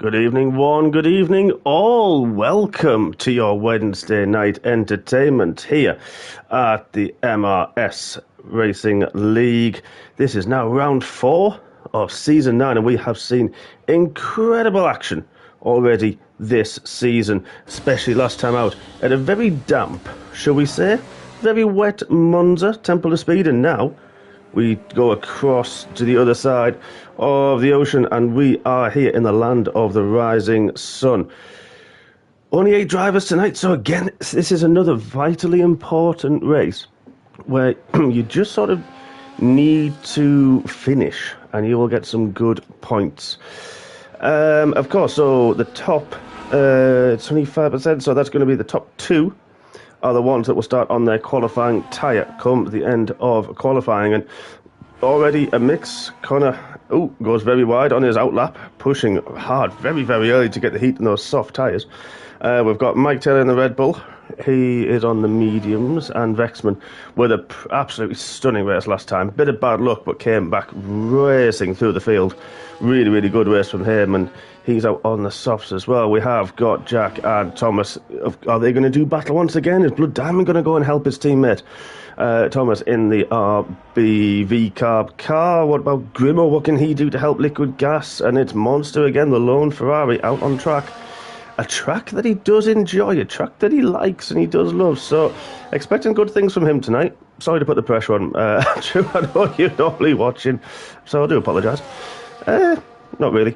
Good evening, one. Good evening, all. Welcome to your Wednesday night entertainment here at the MRS Racing League. This is now round 4 of season 9, and we have seen incredible action already this season, especially last time out at a very damp, shall we say, very wet Monza, Temple of Speed, and now we go across to the other side of the ocean, and we are here in the land of the rising sun. Only 8 drivers tonight, so again, this is another vitally important race where you just sort of need to finish, and you will get some good points. Of course, so the top 25%, so that's going to be the top 2 are the ones that will start on their qualifying tyre come the end of qualifying. And already a mix. Connor goes very wide on his outlap, pushing hard very, very early to get the heat in those soft tyres. We've got Mike Taylor in the Red Bull. He is on the mediums, and Vexman with an absolutely stunning race last time. Bit of bad luck, but came back racing through the field. Really, really good race from him, and he's out on the softs as well. We have got Jack and Thomas. Are they going to do battle once again? Is Blood Diamond going to go and help his teammate Thomas in the RBV carb car? What about Grimmo? What can he do to help Liquid Gas? And it's Monster again, the lone Ferrari out on track. A track that he does enjoy, a track that he likes and he does love. So, expecting good things from him tonight. Sorry to put the pressure on. Andrew, I know you're normally watching, so I do apologise. Not really.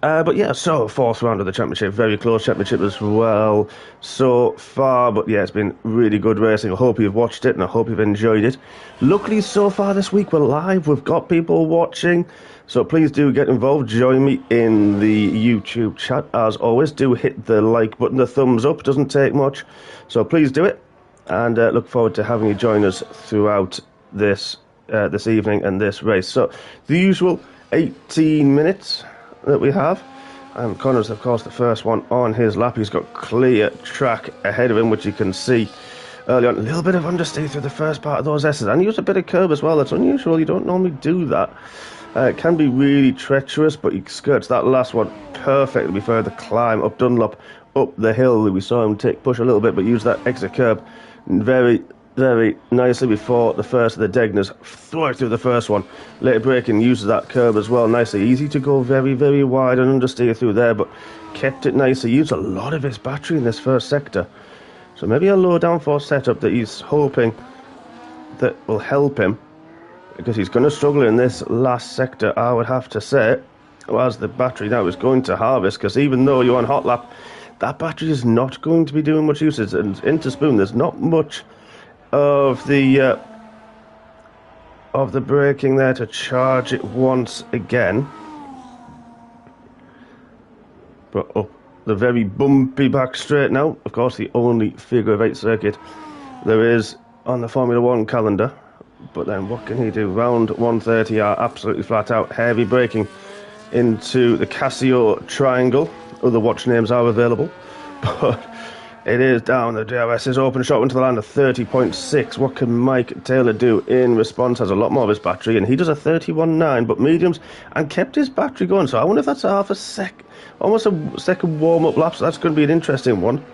But yeah, so 4th round of the championship. Very close championship as well so far. But yeah, it's been really good racing. I hope you've watched it and I hope you've enjoyed it. Luckily, so far this week we're live. We've got people watching. So please do get involved. Join me in the YouTube chat. As always, do hit the like button, the thumbs up. Doesn't take much. So please do it. And look forward to having you join us throughout this evening and this race. So the usual 18 minutes that we have. Connor's, of course, the first one on his lap. He's got clear track ahead of him, which you can see early on. A little bit of understeer through the first part of those S's. And he used a bit of curb as well. That's unusual. You don't normally do that. It can be really treacherous, but he skirts that last one perfectly before the climb up Dunlop, up the hill. We saw him push a little bit, but use that exit curb very, very nicely before the first of the Degners. Throw it through the first one. Later braking, uses that curb as well nicely. Easy to go very, very wide and understeer through there, but kept it nice. He used a lot of his battery in this first sector. So maybe a low downforce setup that he's hoping that will help him, because he's going to struggle in this last sector, I would have to say, as the battery now is going to harvest, because even though you're on hot lap, that battery is not going to be doing much usage. And into Spoon, there's not much of the braking there to charge it once again. But up the very bumpy back straight now, of course the only figure of 8 circuit there is on the Formula 1 calendar. But then what can he do? Round 130 are absolutely flat out. Heavy braking into the Casio triangle. Other watch names are available. But it is down. The DRS is open shot into the land of 30.6. What can Mike Taylor do in response? Has a lot more of his battery, and he does a 31.9, but mediums, and kept his battery going. So I wonder if that's almost a second warm-up lap. So that's going to be an interesting one.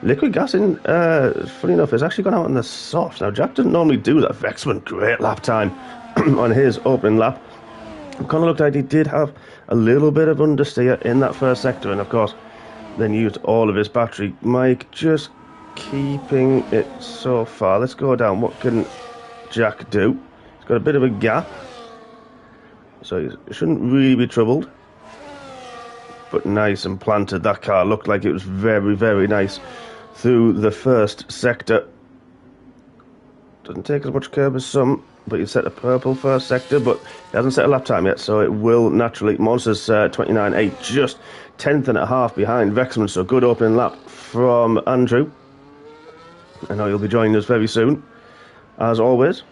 Liquid Gas, funny enough, has actually gone out on the soft. Now, Jack doesn't normally do that. Vexman, great lap time on his opening lap. Kind of looked like he did have a little bit of understeer in that first sector, and of course, then used all of his battery. Mike just keeping it so far. Let's go down. What can Jack do? He's got a bit of a gap, so he shouldn't really be troubled. But nice and planted. That car looked like it was very, very nice through the first sector. Doesn't take as much curb as some, but he set a purple first sector, but he hasn't set a lap time yet, so it will naturally. Monster's 29.8, just 10th and a half behind Vexman, so good opening lap from Andrew. I know you'll be joining us very soon, as always.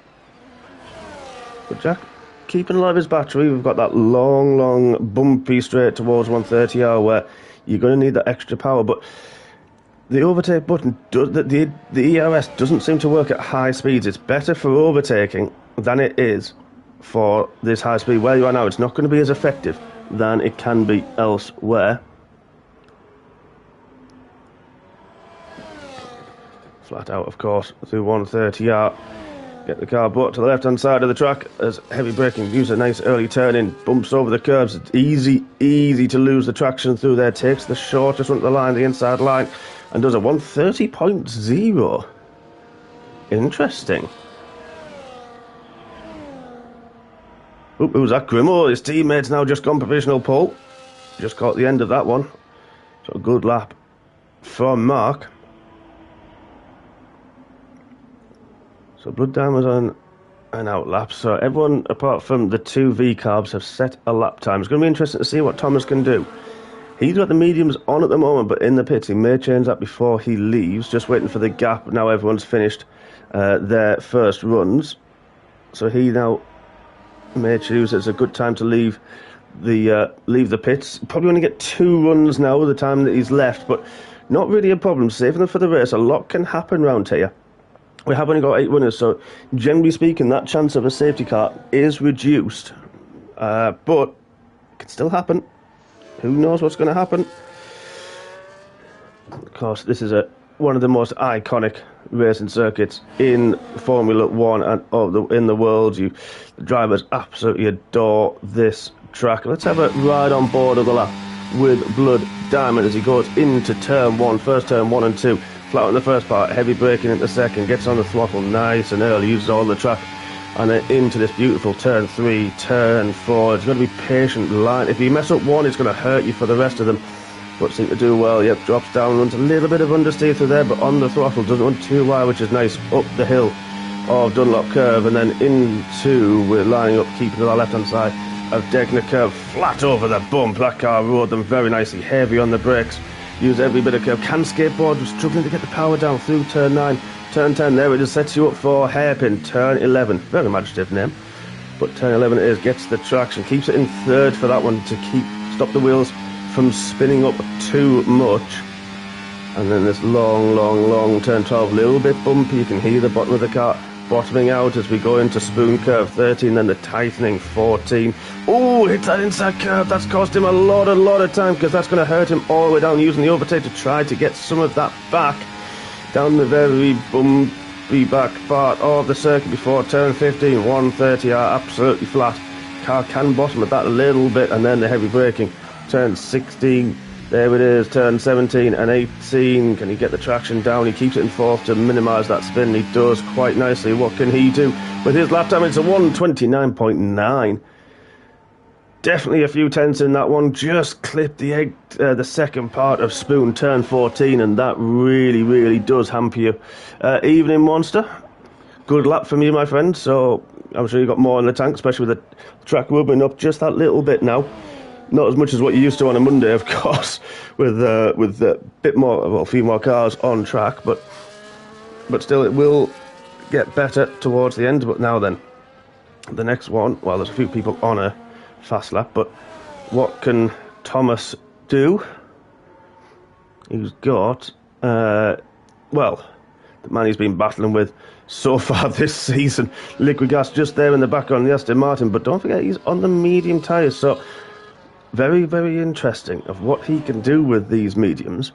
But Jack, keeping alive his battery. We've got that long, bumpy straight towards 130R where you're going to need that extra power, but the overtake button, the ERS doesn't seem to work at high speeds. It's better for overtaking than it is for this high speed. Where you are now, it's not going to be as effective than it can be elsewhere. Flat out, of course, through 130R. Get the car brought to the left-hand side of the track as heavy braking gives a nice early turn in, bumps over the curbs. It's easy to lose the traction through there. Takes the shortest run to the line, the inside line, and does a 130.0. Interesting. Oop, who's that? Grimmo. His teammate's now just gone provisional pole. Just caught the end of that one. So a good lap from Mark. So Blood Diamond's on an out lap. So everyone apart from the two V-carbs have set a lap time. It's going to be interesting to see what Thomas can do. He's got the mediums on at the moment, but in the pits he may change that before he leaves. Just waiting for the gap. Now everyone's finished their first runs. So he now may choose it's a good time to leave the pits. Probably only get 2 runs now with the time that he's left, but not really a problem. Saving them for the race. A lot can happen round here. We have only got 8 winners, so generally speaking, that chance of a safety car is reduced. But it can still happen. Who knows what's going to happen? Of course, this is one of the most iconic racing circuits in Formula 1 and in the world. The drivers absolutely adore this track. Let's have a ride on board of the lap with Blood Diamond as he goes into turn 1, first turn 1 and 2. Flat on the first part, heavy braking into second, gets on the throttle nice and early, uses all the track, and then into this beautiful turn 3, turn 4. It's going to be patient line. If you mess up one, it's going to hurt you for the rest of them. But seem to do well. Yep, drops down, runs a little bit of understeer through there, but on the throttle, doesn't run too wide, which is nice. Up the hill of Dunlop Curve, and then we're lining up, keeping to our left-hand side of Degner Curve, flat over the bump. That car rode them very nicely, heavy on the brakes. Use every bit of curve. Can skateboard, was struggling to get the power down through turn 9. Turn 10, there it just sets you up for hairpin. Turn 11, very imaginative name. But turn 11 it is, gets the traction, keeps it in third for that one to stop the wheels from spinning up too much. And then this long turn 12, a little bit bumpy. You can hear the bottom of the car bottoming out as we go into Spoon Curve 13, then the tightening 14. Oh, hits that inside curve. That's cost him a lot of time, because that's going to hurt him all the way down, using the overtake to try to get some of that back down the very bumpy back part of the circuit before turn 15. 130 are absolutely flat. Car can bottom at that a little bit, and then the heavy braking. Turn 16, there it is, turn 17 and 18. Can he get the traction down? He keeps it in fourth to minimise that spin. He does quite nicely. What can he do with his lap time? It's a 129.9. Definitely a few tenths in that one. Just clipped the second part of Spoon, turn 14, and that really does hamper you. Evening Monster, good lap from you, my friend. So I'm sure you got more in the tank, especially with the track rubbing up just that little bit now. Not as much as what you used to on a Monday, of course, with a bit more, well, a few more cars on track, but still it will get better towards the end. But now then, the next one, well, there's a few people on a fast lap, but what can Thomas do? He's got, well, the man he's been battling with so far this season, Liquid Gas, just there in the background, the Aston Martin, but don't forget he's on the medium tyres, so very interesting of what he can do with these mediums.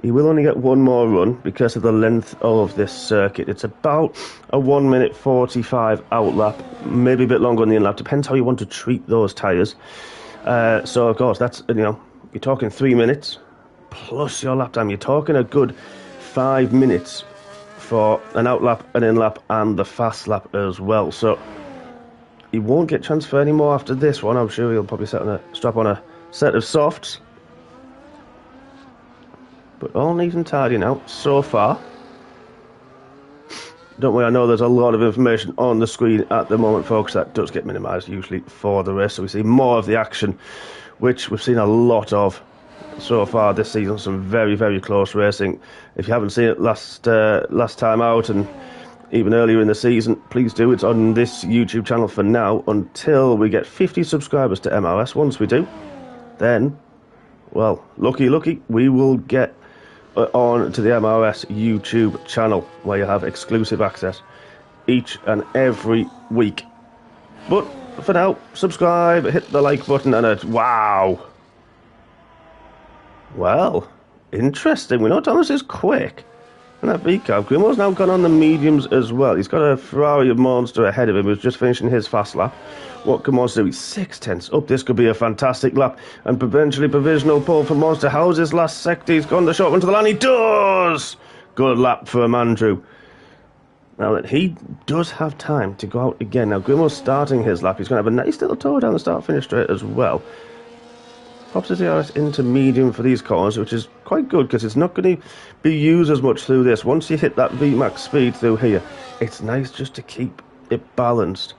He will only get one more run because of the length of this circuit. It's about a 1 minute 45 out lap, maybe a bit longer on the in lap, depends how you want to treat those tyres. So of course that's, you're talking 3 minutes plus your lap time. You're talking a good 5 minutes for an out lap, an in lap, and the fast lap as well. So he won't get transfer anymore after this one. I'm sure he'll probably strap on a set of softs. But all neat and tidy now, so far. Don't worry, I know there's a lot of information on the screen at the moment, folks. That does get minimised usually for the race. So we see more of the action, which we've seen a lot of so far this season. Some very close racing. If you haven't seen it last time out, and even earlier in the season, please do. It's on this YouTube channel for now until we get 50 subscribers to MRS. Once we do, then, well, lucky, we will get on to the MRS YouTube channel, where you have exclusive access each and every week. But for now, subscribe, hit the like button, and wow. Well, interesting. We know Thomas is quick. And that V-Carb. Grimo's now gone on the mediums as well. He's got a Ferrari monster ahead of him who's just finishing his fast lap. What can Monster do? He's 6/10 up. This could be a fantastic lap. And potentially provisional pole for Monster. How's his last sector? He's gone the short one to the line. He does! Good lap for Andrew. Now that he does have time to go out again. Now Grimo's starting his lap. He's going to have a nice little tour down the start-finish straight as well. Pops the DRS into medium for these corners, which is quite good because it's not going to be used as much through this. Once you hit that VMAX speed through here, it's nice just to keep it balanced.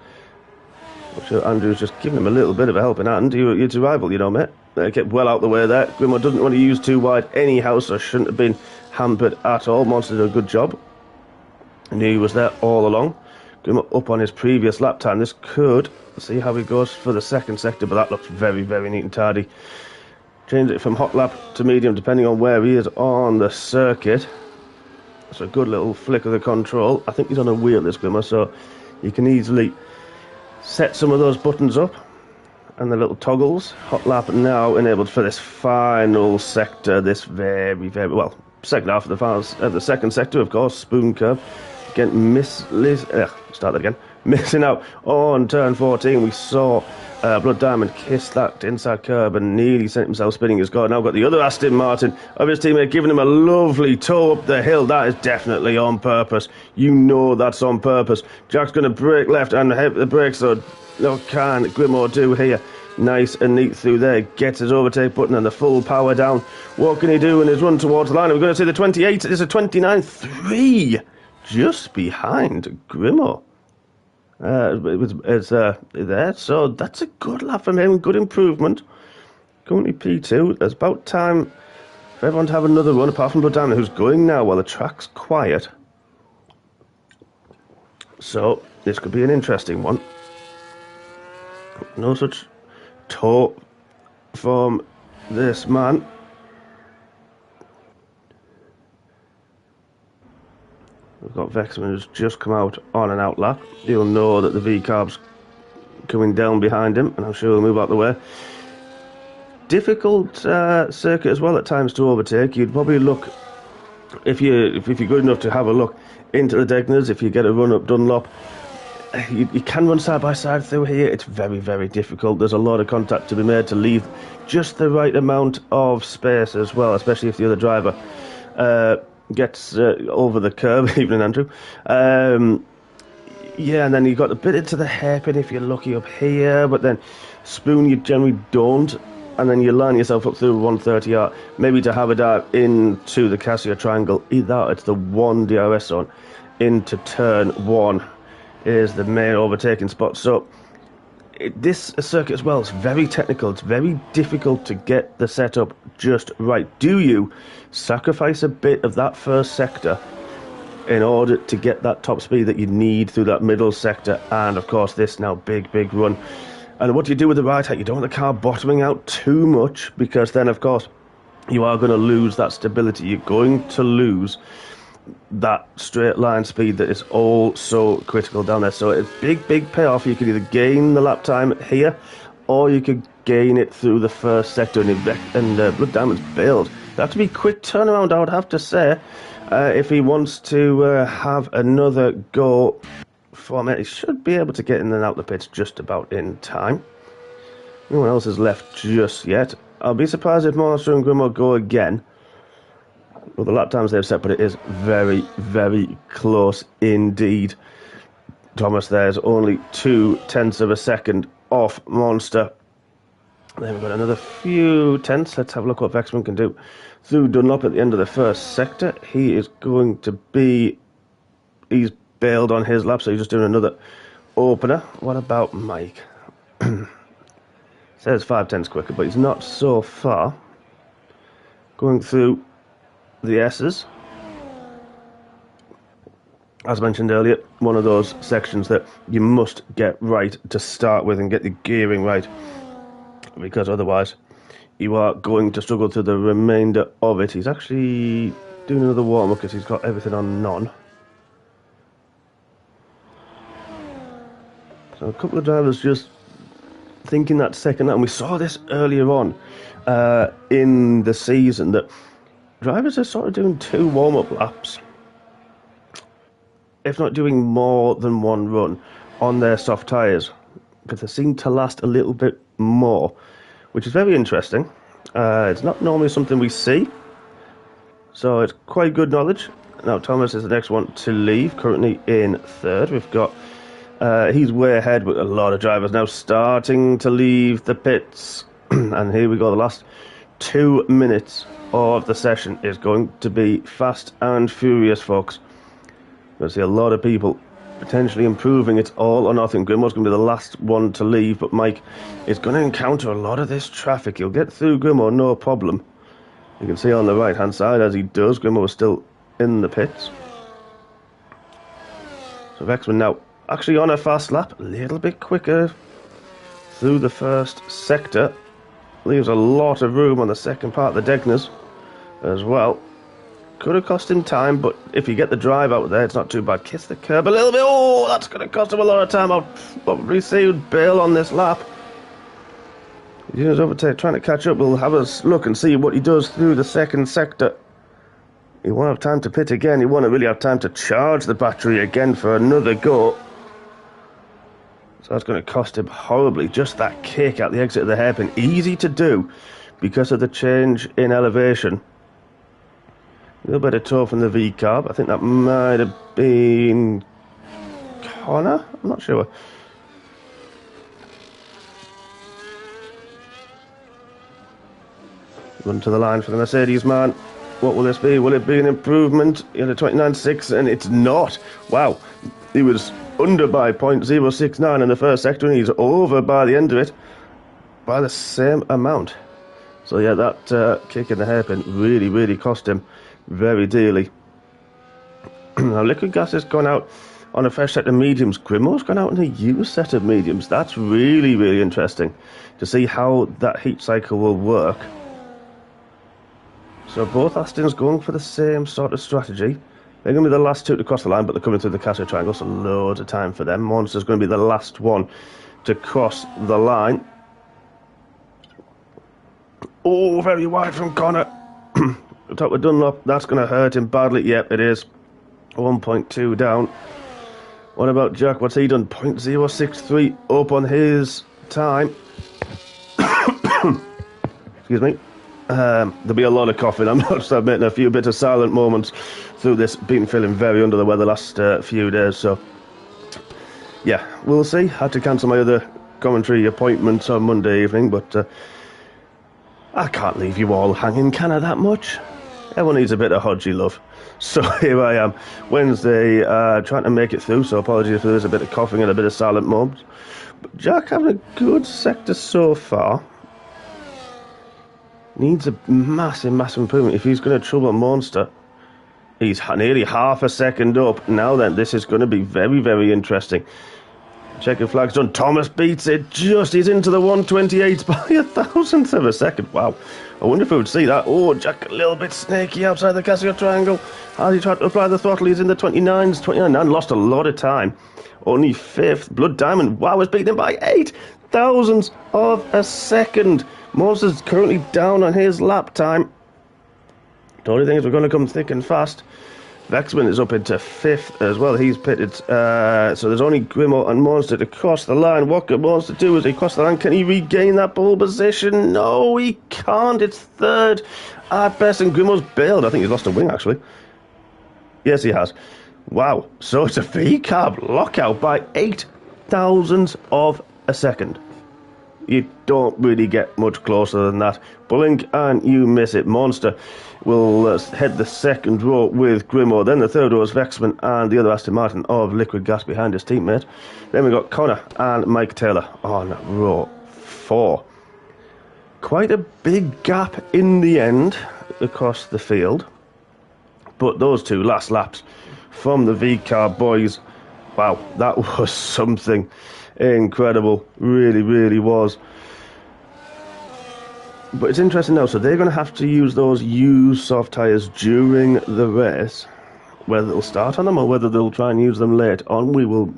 I'm sure Andrew's just giving him a little bit of a helping hand. You're your rival, you know, mate. Get well out the way there. Grimo doesn't want to use too wide anyhow, so shouldn't have been hampered at all. Monster did a good job. I knew he was there all along. Grimo up on his previous lap time. This could see how he goes for the second sector, but that looks very, very neat and tidy. Change it from hot lap to medium depending on where he is on the circuit. That's a good little flick of the control. I think he's on a wheel, this Grimo, so you can easily set some of those buttons up and the little toggles. Hot lap now enabled for this final sector. This very, very well second half of the second sector, of course. Spoon curve. Again, start that again. Missing out on turn 14. We saw Blood Diamond kiss that inside curb and nearly sent himself spinning his car. Now got the other Aston Martin of his teammate giving him a lovely tow up the hill. That is definitely on purpose. You know that's on purpose. Jack's going to brake left and hit the brakes. So what can Grimo do here? Nice and neat through there. Gets his overtake button and the full power down. What can he do in his run towards the line? We're going to see the 28. It is a 29.3. Just behind Grimo. It's there, so that's a good lap from him, good improvement. Currently P2. There's about time for everyone to have another run, apart from Blood Diamond, who's going now while the track's quiet. So this could be an interesting one. No such tow from this man. We've got Vexman who's just come out on an out lap. You'll know that the V-Carb's coming down behind him, and I'm sure he'll move out the way. Difficult circuit as well at times to overtake. You'd probably look, if you're good enough to have a look into the Degners, if you get a run up Dunlop, you can run side by side through here. It's very, very difficult. There's a lot of contact to be made to leave just the right amount of space as well, especially if the other driver gets over the curb, even Andrew. Yeah, and then you've got a bit into the hairpin if you're lucky up here, but then Spoon you generally don't, and then you line yourself up through 130R, maybe to have a dive into the Casio triangle. Either it's the one DRS zone into turn 1 is the main overtaking spot. So this circuit as well is very technical. It's very difficult to get the setup just right. Do you sacrifice a bit of that first sector in order to get that top speed that you need through that middle sector? And of course this now big run. And what do you do with the right height? You don't want the car bottoming out too much, because then of course you are going to lose that stability. You're going to lose that straight line speed that is all so critical down there. So it's big payoff. You could either gain the lap time here, or you could gain it through the first sector. And Blood Diamond's bailed. That have to be quick turnaround, I would have to say, if he wants to have another go from it. He should be able to get in and out the pits just about in time. No one else is left just yet. I'll be surprised if Monster and Grimo go again. Well, the lap times they've set, but it is very close indeed. Thomas there's only 0.2 of a second off Monster. Then we've got another few tenths. Let's have a look what Vexman can do through Dunlop at the end of the first sector. He is going to be... He's bailed on his lap, so he's just doing another opener. What about Mike? Says 0.5 quicker, but he's not so far. Going through the S's. As mentioned earlier, one of those sections that you must get right to start with and get the gearing right, because otherwise you are going to struggle through the remainder of it. He's actually doing another warm-up because he's got everything on none. So a couple of drivers just thinking that second lap, and we saw this earlier on in the season, that drivers are sort of doing 2 warm-up laps, if not doing more than 1 run on their soft tyres, because they seem to last a little bit more, which is very interesting. It's not normally something we see, so it's quite good knowledge. Now Thomas is the next one to leave, currently in 3rd. We've got he's way ahead, but a lot of drivers now starting to leave the pits. And here we go, the last 2 minutes of the session is going to be fast and furious, folks. We're going to see a lot of people potentially improving. It's all or nothing. Grimo's going to be the last one to leave, but Mike is going to encounter a lot of this traffic. He'll get through Grimo, no problem. You can see on the right-hand side, as he does, Grimo is still in the pits. So Vexman now actually on a fast lap, a little bit quicker through the first sector. Leaves a lot of room on the second part of the Degners as well. Could have cost him time, but if you get the drive out there, it's not too bad. Kiss the curb a little bit. Oh, that's going to cost him a lot of time. I'll probably see Bill on this lap. He's overtake, trying to catch up. We'll have a look and see what he does through the second sector. He won't have time to pit again. He won't really have time to charge the battery again for another go. So that's going to cost him horribly. Just that kick at the exit of the hairpin. Easy to do because of the change in elevation. A little bit of tow from the V-carb. I think that might have been Connor? I'm not sure. Run to the line for the Mercedes man. What will this be? Will it be an improvement in a 29.6? And it's not. Wow. He was under by 0.069 in the first sector, and he's over by the end of it by the same amount. So yeah, that kick in the hairpin really, really cost him very dearly. Now Liquid Gas has gone out on a fresh set of mediums. Grimo's gone out on a used set of mediums. That's really, really interesting to see how that heat cycle will work. So both Aston's going for the same sort of strategy. They're going to be the last 2 to cross the line, but they're coming through the Castro Triangle, so loads of time for them. Monster's going to be the last one to cross the line. Oh, very wide from Connor. Top with Dunlop, that's going to hurt him badly. Yep, it is. 1.2 down. What about Jack? What's he done? 0.063 up on his time. Excuse me. There'll be a lot of coughing. I'm not admitting a few bits of silent moments through this. Been feeling very under the weather last few days, so yeah, we'll see. Had to cancel my other commentary appointments on Monday evening, but I can't leave you all hanging, can I, that much? Everyone needs a bit of Hodgie love. So here I am, Wednesday, trying to make it through, so apologies if there is a bit of coughing and a bit of silent moments. But Jack having a good sector so far. Needs a massive, massive improvement. If he's going to trouble Monster, he's nearly half a second up. Now then, this is going to be very, very interesting. Checkered flag's done. Thomas beats it just. He's into the 128 by a thousandth of a second. Wow. I wonder if we would see that. Oh, Jack a little bit snaky outside the Casio Triangle. As he tried to apply the throttle, he's in the 29s, 29, and lost a lot of time. Only 5th. Blood Diamond, wow, is beaten him by 8 thousandths of a second. Monster's currently down on his lap time. The only thing is we're going to come thick and fast. Vexman is up into 5th as well. He's pitted. So there's only Grimo and Monster to cross the line. What can Monster do as he crosses the line? Can he regain that pole position? No, he can't. It's 3rd at best, and Grimo's bailed. I think he's lost a wing, actually. Yes, he has. Wow. So it's a V-carb lockout by 8 thousandths of a second. You don't really get much closer than that. Blink and you miss it. Monster will head the second row with Grimo. Then the third row is Vexman and the other Aston Martin of Liquid Gas behind his teammate. Then we've got Connor and Mike Taylor on row 4. Quite a big gap in the end across the field. But those 2 last laps from the V-car boys, wow, that was something incredible. Really, really was. But it's interesting now, so they're going to have to use those used soft tyres during the race. Whether they'll start on them or whether they'll try and use them late on, we will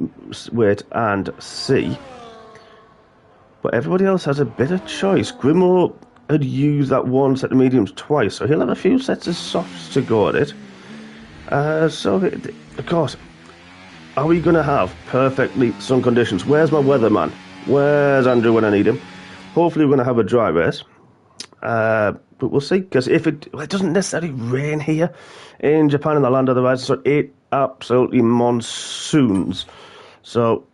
wait and see. But everybody else has a bit of choice. Grimo had used that one set of mediums twice, so he'll have a few sets of softs to go at it. Of course, are we going to have perfectly sun conditions? Where's my weatherman? Where's Andrew when I need him? Hopefully we're going to have a dry race. But we'll see, because if it doesn't necessarily rain here in Japan, in the land of the rising sun, it absolutely monsoons. So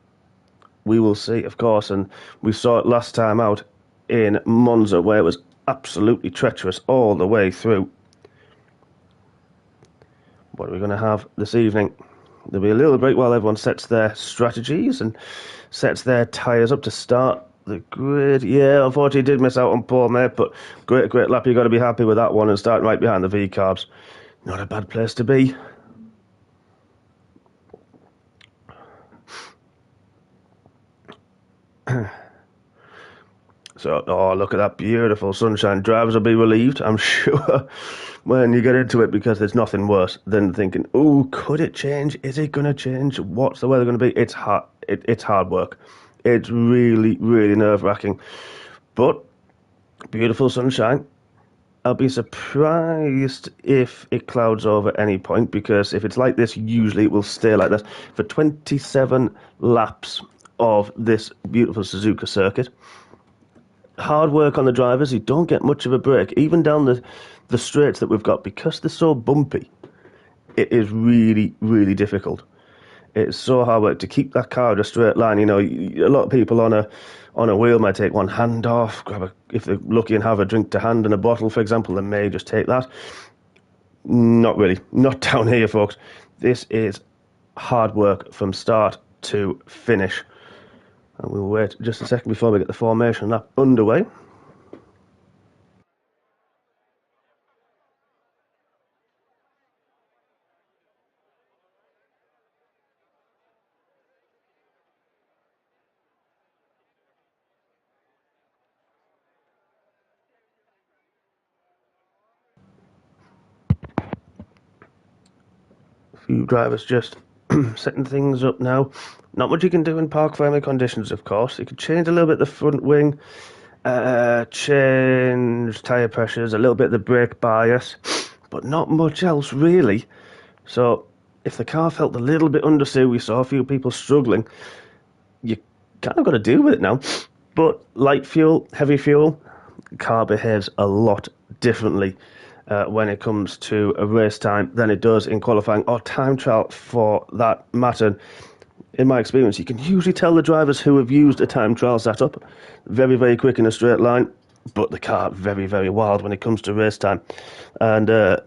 we will see, of course, and we saw it last time out in Monza, where it was absolutely treacherous all the way through. What are we going to have this evening? There'll be a little break while everyone sets their strategies and sets their tyres up to start the grid. Yeah, unfortunately did miss out on Paul May, but great lap. You've got to be happy with that one and start right behind the V-carbs. Not a bad place to be. So, oh, look at that beautiful sunshine. Drivers will be relieved, I'm sure, when you get into it, because there's nothing worse than thinking, oh, could it change? Is it going to change? What's the weather going to be? It's hard. It's hard work. It's really, really nerve-wracking. But beautiful sunshine. I'll be surprised if it clouds over at any point, because if it's like this, usually it will stay like this for 27 laps of this beautiful Suzuka circuit. Hard work on the drivers. You don't get much of a break, even down the straights that we've got, because they're so bumpy. It is really, really difficult. It's so hard work to keep that car in a straight line. You know, a lot of people on a wheel might take one hand off, if they're lucky and have a drink to hand and a bottle, for example, they may just take that. Not really. Not down here, folks. This is hard work from start to finish. And we'll wait just a second before we get the formation lap underway. A few drivers just setting things up now. Not much you can do in park-friendly conditions, of course. You can change a little bit the front wing, change tyre pressures, a little bit of the brake bias, but not much else, really. So, if the car felt a little bit understeer, we saw a few people struggling, you kind of got to deal with it now. But light fuel, heavy fuel, the car behaves a lot differently when it comes to a race time than it does in qualifying or time trial, for that matter. In my experience, you can usually tell the drivers who have used a time trial setup very, very quick in a straight line, but the car very, very wild when it comes to race time and a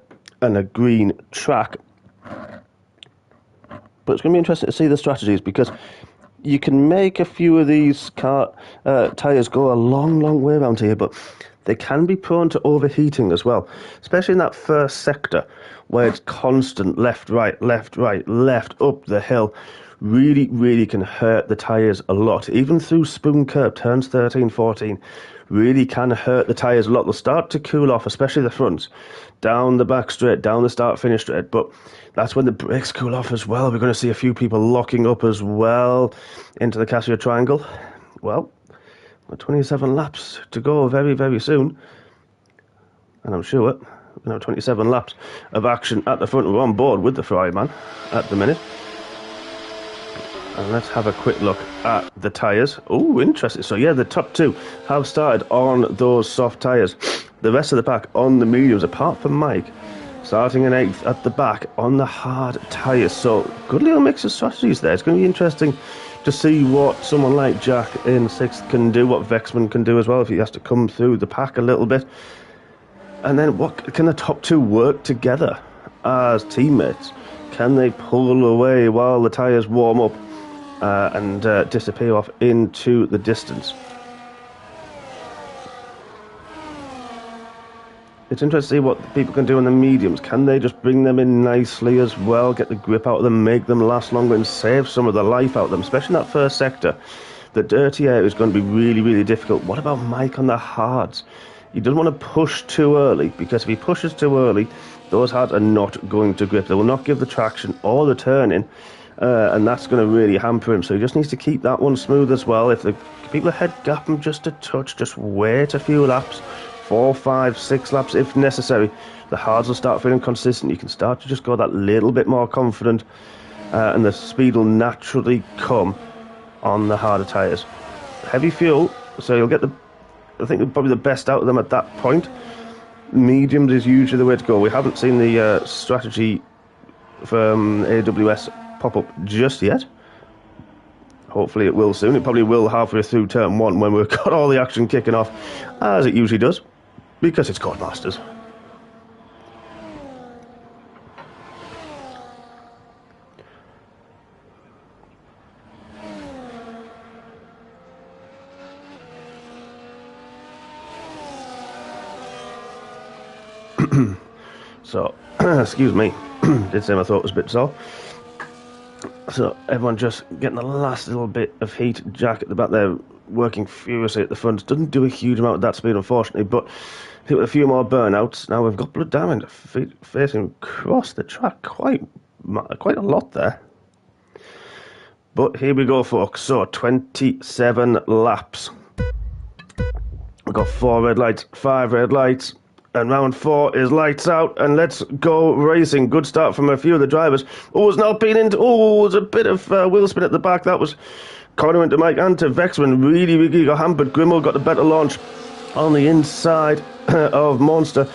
green track. But it's going to be interesting to see the strategies, because you can make a few of these car tyres go a long, long way around here, but they can be prone to overheating as well, especially in that first sector where it's constant left, right, up the hill. Really, really can hurt the tyres a lot. Even through spoon curb, turns 13, 14, really can hurt the tyres a lot. They'll start to cool off, especially the fronts, down the back straight, down the start-finish straight, but that's when the brakes cool off as well. We're going to see a few people locking up as well into the Casio Triangle. Well, 27 laps to go very, very soon, and I'm sure we're going to have 27 laps of action at the front. We're on board with the Fryman at the minute. And let's have a quick look at the tyres. Oh, interesting. So, yeah, the top two have started on those soft tyres. The rest of the pack on the mediums, apart from Mike, starting in 8th at the back on the hard tyres. So, good little mix of strategies there. It's going to be interesting to see what someone like Jack in 6th can do, what Vexman can do as well if he has to come through the pack a little bit. And then what can the top two work together as teammates? Can they pull away while the tyres warm up and disappear off into the distance? It's interesting to see what people can do on the mediums. Can they just bring them in nicely as well, get the grip out of them, make them last longer and save some of the life out of them, especially in that first sector. The dirty air is going to be really, really difficult. What about Mike on the hards? He doesn't want to push too early, because if he pushes too early, those hards are not going to grip. They will not give the traction or the turning and that's going to really hamper him. So he just needs to keep that one smooth as well. If the people ahead gap him just a touch, just wait a few laps, 4, 5, 6 laps if necessary. The hards will start feeling consistent. You can start to just go that little bit more confident, and the speed will naturally come on the harder tyres. Heavy fuel, so you'll get I think probably the best out of them at that point. Mediums is usually the way to go. We haven't seen the strategy from AWS pop up just yet. Hopefully it will soon. It probably will halfway through turn 1 when we've got all the action kicking off, as it usually does, because it's Codemasters. So, excuse me, did say my throat was a bit sore. So, everyone just getting the last little bit of heat. Jack at the back there working furiously at the front. Doesn't do a huge amount of that speed, unfortunately, but hit with a few more burnouts. Now we've got Blood Diamond facing across the track quite a lot there. But here we go, folks. So, 27 laps. We've got 4 red lights, 5 red lights. And round 4 is lights out, and let's go racing. Good start from a few of the drivers. Oh, it's now been into... Oh, there's a bit of wheel spin at the back. That was Connor into Mike and to Vexman. Really got hampered. Grimmel got the better launch on the inside of Monster.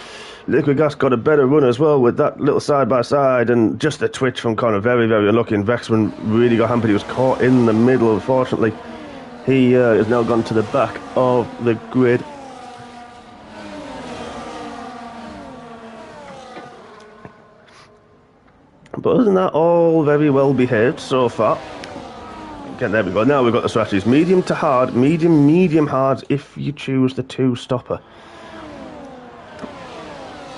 Liquid Gas got a better run as well with that little side-by-side, and just the twitch from Connor. Very unlucky, and Vexman really got hampered. He was caught in the middle, unfortunately. He has now gone to the back of the grid. But other than that, all very well behaved so far. Again, there we go. Now we've got the strategies. Medium to hard, medium hard if you choose the 2-stopper.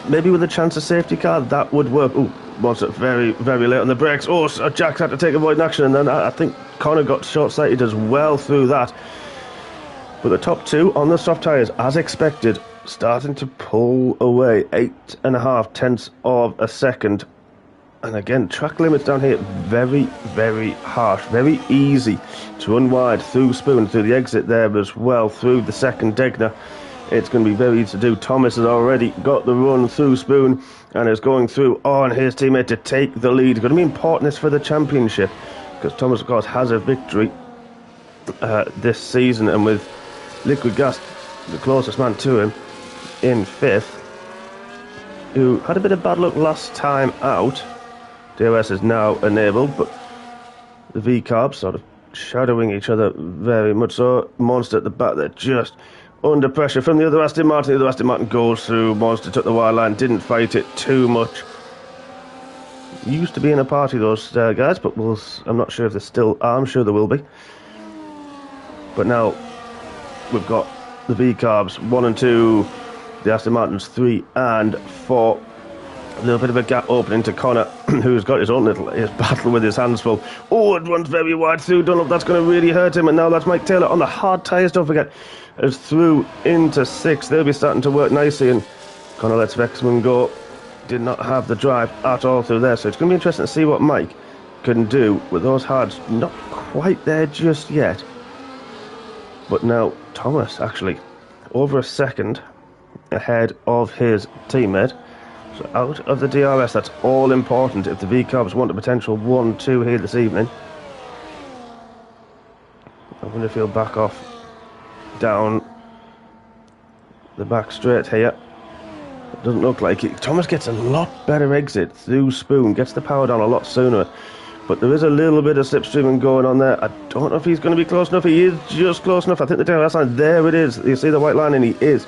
Maybe with a chance of safety car, that would work. Oh, Monster very late on the brakes. Oh, so Jack's had to take avoid action, and then I think Connor got short-sighted as well through that. But the top 2 on the soft tyres, as expected, starting to pull away. 8.5 tenths of a second. And again, track limits down here, very harsh, very easy to run wide through Spoon, through the exit there as well, through the second Degner. It's going to be very easy to do. Thomas has already got the run through Spoon and is going through on his teammate to take the lead. It's going to be important this for the championship, because Thomas, of course, has a victory this season, and with Liquid Gas, the closest man to him, in 5th, who had a bit of bad luck last time out. DOS is now enabled, but the V-Carbs sort of shadowing each other very much so. Monster at the back there, just under pressure from the other Aston Martin. The other Aston Martin goes through. Monster took the wide line, didn't fight it too much. Used to be in a party, those guys, but I'm not sure if they still are. I'm sure there will be. But now we've got the V-Carbs 1 and 2, the Aston Martins 3 and 4. A little bit of a gap opening to Connor, who's got his battle with his hands full. Oh, it runs very wide through Dunlop. That's going to really hurt him. And now that's Mike Taylor on the hard tyres, don't forget. As through into 6th. They'll be starting to work nicely. And Connor lets Vexman go. Did not have the drive at all through there. So it's going to be interesting to see what Mike can do with those hards. Not quite there just yet. But now Thomas, actually, over a second ahead of his teammate. So out of the DRS, that's all important if the V-Carbs want a potential 1-2 here this evening. I'm going to feel back off down the back straight here. It doesn't look like it. Thomas gets a lot better exit through Spoon, gets the power down a lot sooner. But there is a little bit of slipstreaming going on there. I don't know if he's going to be close enough. He is just close enough. I think the DRS line, there it is. You see the white line, and he is.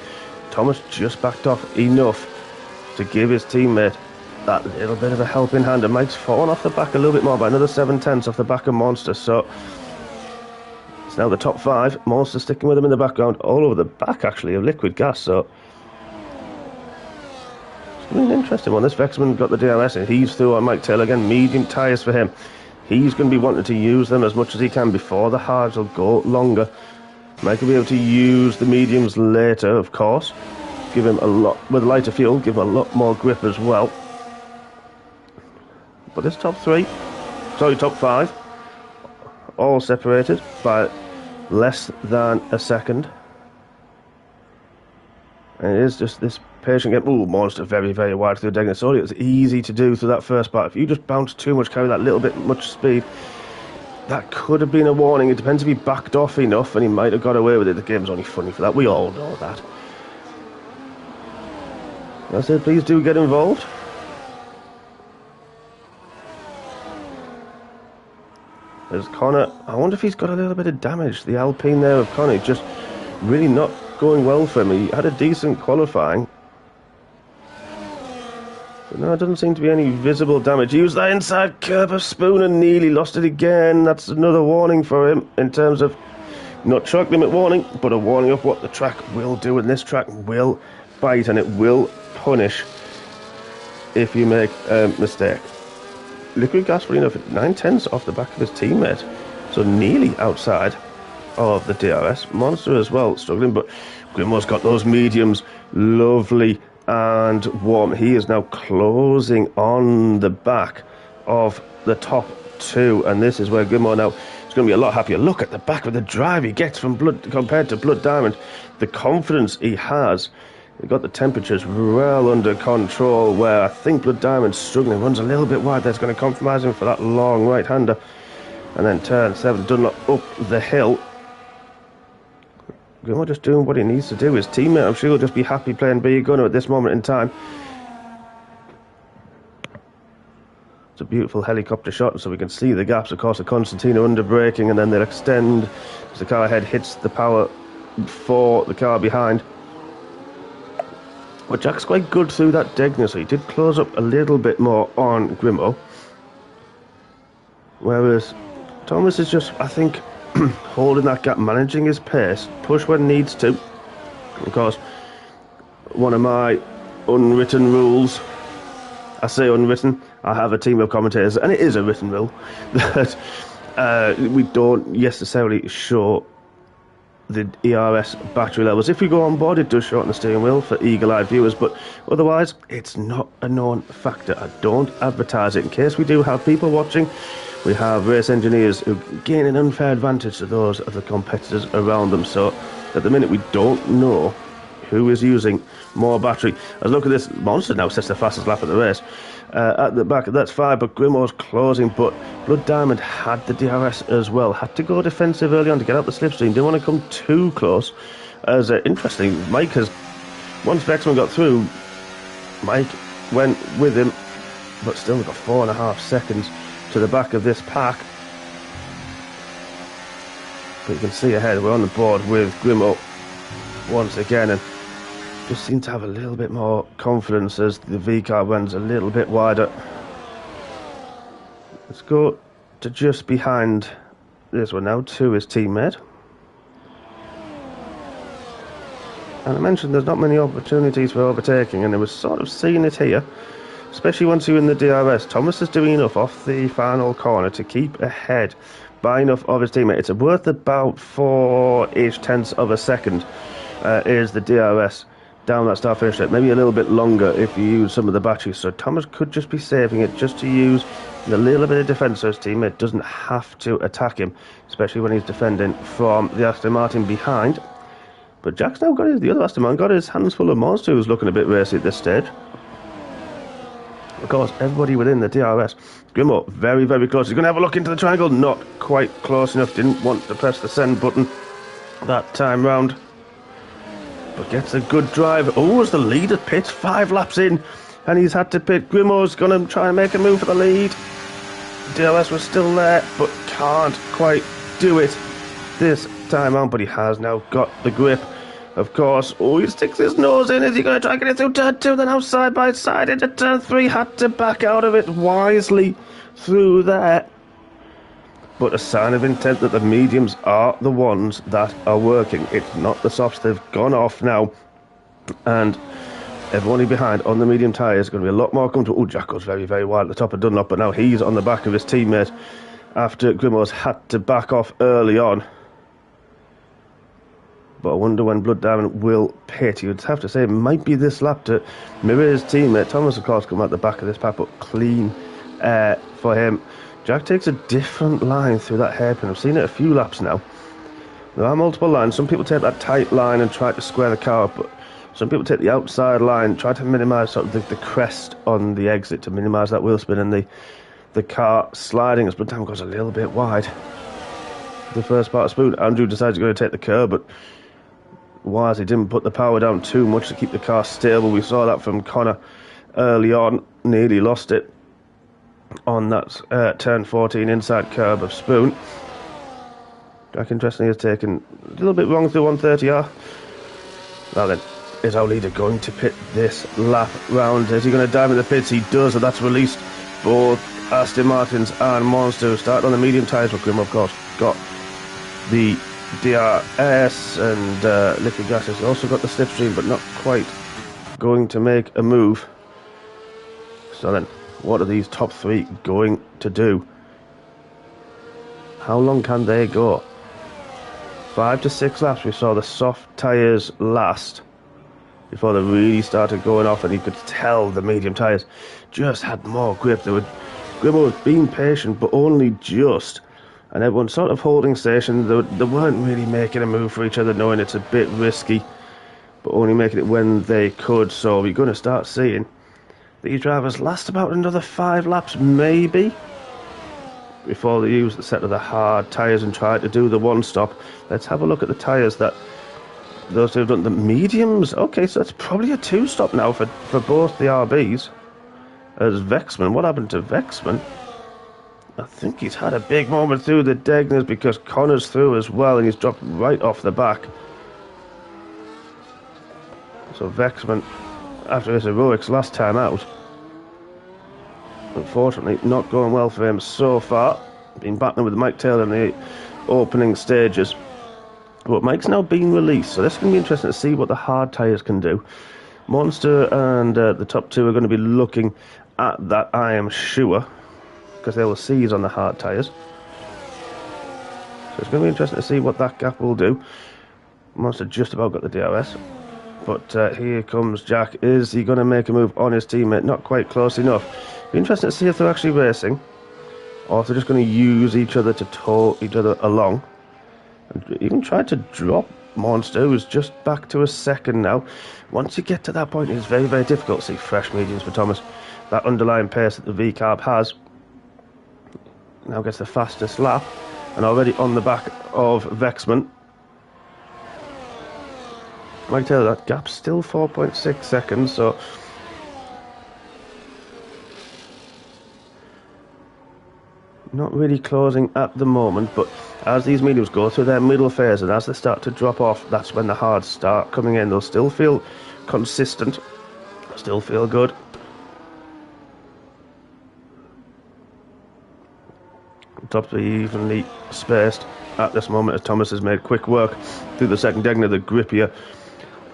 Thomas just backed off enough to give his teammate that little bit of a helping hand. And Mike's fallen off the back a little bit more by another 7 tenths off the back of Monster. So it's now the top 5. Monster sticking with him in the background, all over the back actually of Liquid Gas. So it's going to be an interesting one. This Vexman got the DRS and he's through on Mike Taylor again. Medium tyres for him. He's going to be wanting to use them as much as he can before the hards will go longer. Mike will be able to use the mediums later, of course. Give him a lot, with lighter fuel, give him a lot more grip as well. But this top 3, top 5, all separated by less than a second. And it is just this patient game. Ooh, Monster very, very wide through the Degner. So it was easy to do through that first part. If you just bounce too much, carry that little bit much speed, that could have been a warning. It depends if he backed off enough and he might have got away with it. The game's only funny for that. We all know that. I said, please do get involved. There's Connor. I wonder if he's got a little bit of damage. The Alpine there of Connor just really not going well for him. He had a decent qualifying. But no, it doesn't seem to be any visible damage. He used that inside curb of Spoon and nearly lost it again. That's another warning for him in terms of not track limit warning, but a warning of what the track will do. And this track will bite and it will punish if you make a mistake. Liquid gas, funny enough, 9/10 off the back of his teammate, so nearly outside of the DRS. Monster as well, struggling, but Grimo's got those mediums, lovely and warm. He is now closing on the back of the top 2, and this is where Grimo now is going to be a lot happier. Look at the back of the drive he gets from Blood compared to Blood Diamond. The confidence he has. He got the temperatures well under control, where I think Blood Diamond's struggling, runs a little bit wide. That's going to compromise him for that long right-hander. And then turn 7, Dunlop up the hill. Grimo just doing what he needs to do. His teammate, I'm sure, will just be happy playing B Gunner at this moment in time. It's a beautiful helicopter shot, so we can see the gaps. Of course, the Constantino under braking, and then they'll extend as the car ahead hits the power for the car behind. But Jack's quite good through that Degner, so he did close up a little bit more on Grimo. Whereas Thomas is just, I think, holding that gap, managing his pace, push when needs to. Of course, one of my unwritten rules, I say unwritten, I have a team of commentators, and it is a written rule, that we don't necessarily show the ERS battery levels. If we go on board, it does show it on the steering wheel for eagle-eyed viewers, but otherwise it's not a known factor. I don't advertise it in case we do have people watching. We have race engineers who gain an unfair advantage to those of the competitors around them, so at the minute we don't know who is using more battery. As look at this, Monster now sets the fastest lap of the race. At the back, that's 5, but Grimo's closing, but Blood Diamond had the DRS as well. Had to go defensive early on to get out the slipstream. Didn't want to come too close. As interesting, Mike has, once Vexman got through, Mike went with him, but still got 4.5 seconds to the back of this pack. But you can see ahead, we're on the board with Grimo once again, and just seem to have a little bit more confidence as the V-car runs a little bit wider. Let's go to just behind this one now, to his teammate. And I mentioned there's not many opportunities for overtaking, and it was sort of seeing it here, especially once you're in the DRS. Thomas is doing enough off the final corner to keep ahead by enough of his teammate. It's worth about 4-ish tenths of a second is the DRS down that start finish straight. Maybe a little bit longer if you use some of the batteries. So Thomas could just be saving it just to use a little bit of defence so his teammate doesn't have to attack him, especially when he's defending from the Aston Martin behind. But Jack's now got the other Aston Martin got his hands full of Monster, who's looking a bit racy at this stage. Of course, everybody within the DRS. Grimo, very, very close. He's going to have a look into the triangle. Not quite close enough. Didn't want to press the send button that time round. But gets a good drive. Oh, as the leader pits 5 laps in, and he's had to pit. Grimo's going to try and make a move for the lead. DRS was still there, but can't quite do it this time out. But he has now got the grip. Of course, oh, he sticks his nose in. Is he going to try and get it through turn 2? Then now side by side into turn 3. Had to back out of it wisely through there. But a sign of intent that the mediums are the ones that are working. It's not the softs. They've gone off now. And everybody behind on the medium tyres is going to be a lot more comfortable. Oh, Jack goes very, very wide at the top of Dunlop. But now he's on the back of his teammate after Grimo's had to back off early on. But I wonder when Blood Diamond will pit. You'd have to say it might be this lap to mirror his teammate. Thomas, of course, come out the back of this pack, but clean for him. Jack takes a different line through that hairpin. I've seen it a few laps now. There are multiple lines. Some people take that tight line and try to square the car up, but some people take the outside line, try to minimise sort of the crest on the exit to minimise that wheel spin and the car sliding as time goes a little bit wide. The first part of Spoon, Andrew decides he's going to take the curb, but wise, he didn't put the power down too much to keep the car stable. We saw that from Connor early on, nearly lost it on that turn 14 inside curb of Spoon. Jack, interestingly, has taken a little bit wrong through 130R. Now then, is our leader going to pit this lap round? Is he going to dive in the pits? He does, and that's released both Aston Martins and Monster. Start on the medium tyres, but Grim, of course, got the DRS, and Liquid Gas has also got the slipstream, but not quite going to make a move. So then, what are these top three going to do? How long can they go? 5 to 6 laps. We saw the soft tyres last before they really started going off, and you could tell the medium tyres just had more grip. Grimmo was being patient, but only just, and everyone's sort of holding station. They weren't really making a move for each other, knowing it's a bit risky, but only making it when they could. So we're going to start seeing these drivers last about another 5 laps, maybe, before they use the set of the hard tyres and try to do the one-stop. Let's have a look at the tyres that those who have done the mediums. Okay, so it's probably a 2-stop now for both the RBs. As Vexman, what happened to Vexman? I think he's had a big moment through the Degners, because Connor's through as well, and he's dropped right off the back. So Vexman, after his heroics last time out, unfortunately not going well for him so far. Been battling with Mike Taylor in the opening stages, but Mike's now been released, so this is going to be interesting to see what the hard tyres can do. Monster and the top two are going to be looking at that, I am sure, because they will seize on the hard tyres. So it's going to be interesting to see what that gap will do. Monster just about got the DRS, but here comes Jack. Is he going to make a move on his teammate? Not quite close enough. Be interesting to see if they're actually racing, or if they're just going to use each other to tow each other along. And even tried to drop Monster, who's just back to a second now. Once you get to that point, it's very, very difficult to see fresh mediums for Thomas. That underlying pace that the V-Carb has now gets the fastest lap, and already on the back of Vexman. Like I tell you, that gap's still 4.6 seconds, so not really closing at the moment. But as these mediums go through their middle phase, and as they start to drop off, that's when the hards start coming in. They'll still feel consistent, still feel good. Top three evenly spaced at this moment, as Thomas has made quick work through the second Degner, the grippier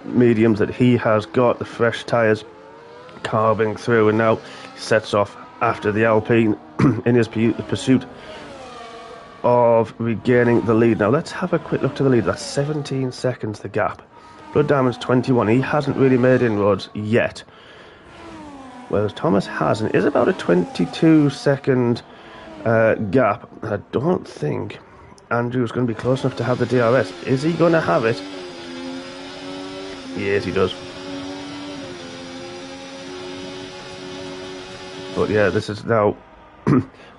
mediums that he has got, the fresh tyres carving through, and now sets off after the Alpine in his pursuit of regaining the lead. Now let's have a quick look to the lead. That's 17 seconds the gap. Blood Diamond's 21. He hasn't really made inroads yet, whereas Thomas has, and is about a 22 second gap. I don't think Andrew's going to be close enough to have the DRS. Is he going to have it? Yes, he does. But yeah, this is now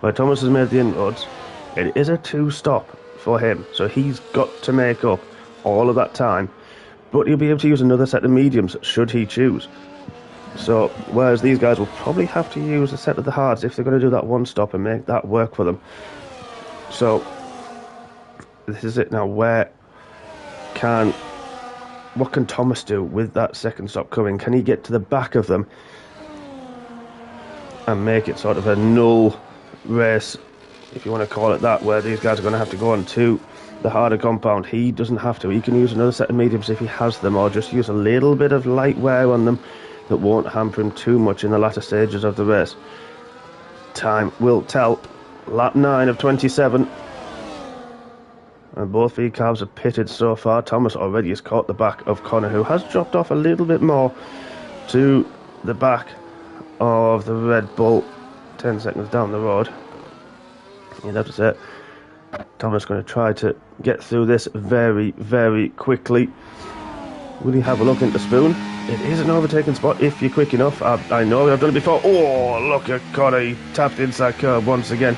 where Thomas has made the inroads. It is a 2-stop for him, so he's got to make up all of that time. But he'll be able to use another set of mediums should he choose. So, whereas these guys will probably have to use a set of the hards if they're going to do that one stop and make that work for them. So, this is it now. What can Thomas do with that second stop coming? Can he get to the back of them and make it sort of a null race, if you want to call it that, where these guys are going to have to go on to the harder compound? He doesn't have to. He can use another set of mediums if he has them, or just use a little bit of light wear on them that won't hamper him too much in the latter stages of the race. Time will tell. Lap 9 of 27. And both V-Carbs have pitted so far. Thomas already has caught the back of Connor, who has dropped off a little bit more to the back of the Red Bull 10 seconds down the road. You'd have to say Thomas going to try to get through this very, very quickly. Will he have a look into Spoon? It is an overtaking spot if you're quick enough. I know I've done it before. Oh, look at Connor. He tapped inside curb once again.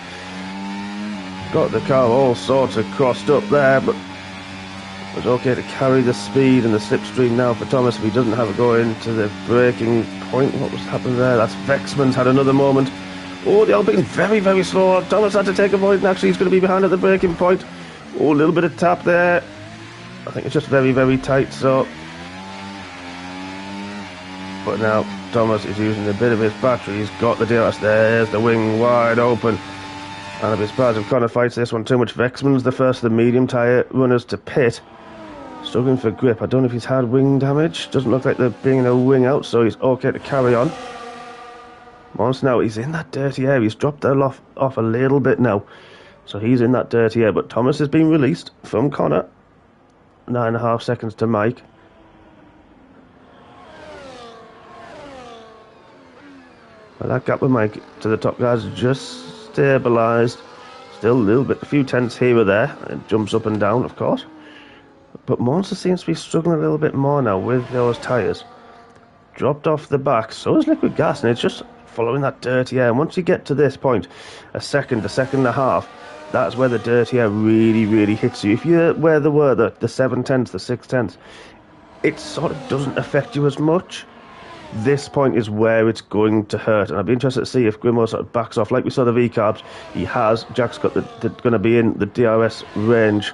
Got the car all sorts of crossed up there, but it was okay to carry the speed and the slipstream now for Thomas if he doesn't have a go into the braking point. What was happening there? That's Vexman's had another moment. Oh, the Alpine very, very slow. Thomas had to take a point, and actually he's going to be behind at the braking point. Oh, a little bit of tap there. I think it's just very, very tight, so... But now Thomas is using a bit of his battery. He's got the DRS. There's the wing wide open. And I'd be surprised if Connor fights this one too much. Vexman's the first of the medium tyre runners to pit. Struggling for grip. I don't know if he's had wing damage. Doesn't look like they're bringing a wing out, so he's okay to carry on. Once now, he's in that dirty air. He's dropped that off a little bit now. So he's in that dirty air. But Thomas has been released from Connor. 9.5 seconds to Mike. Well, that gap with Mike to the top guys just stabilised. Still a few tenths here or there. It jumps up and down, of course. But Monster seems to be struggling a little bit more now with those tyres. Dropped off the back, so is Liquid Gas, and it's just following that dirty air. And once you get to this point, a second and a half, that's where the dirty air really, really hits you. If you're where there were the 7 tenths, the 6 tenths, it sort of doesn't affect you as much. This point is where it's going to hurt, and I'd be interested to see if Grimmo sort of backs off like we saw the V-carbs. He has. Jack's got going to be in the DRS range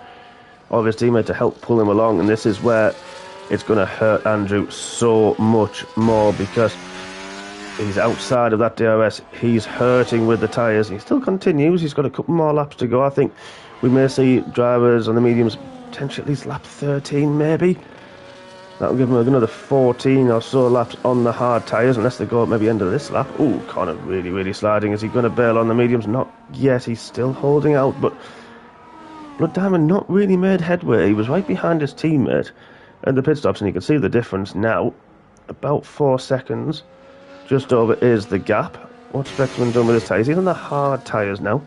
of his teammate to help pull him along, and this is where it's going to hurt Andrew so much more because he's outside of that DRS. He's hurting with the tyres. He still continues. He's got a couple more laps to go. I think we may see drivers on the mediums potentially at least lap 13 maybe. That'll give him another 14 or so laps on the hard tyres, unless they go at maybe end of this lap. Ooh, Connor really, really sliding. Is he going to bail on the mediums? Not yet. He's still holding out, but Blood Diamond not really made headway. He was right behind his teammate at the pit stops, and you can see the difference now. About 4 seconds. Just over is the gap. What's Vexman done with his tyres? He's on the hard tyres now,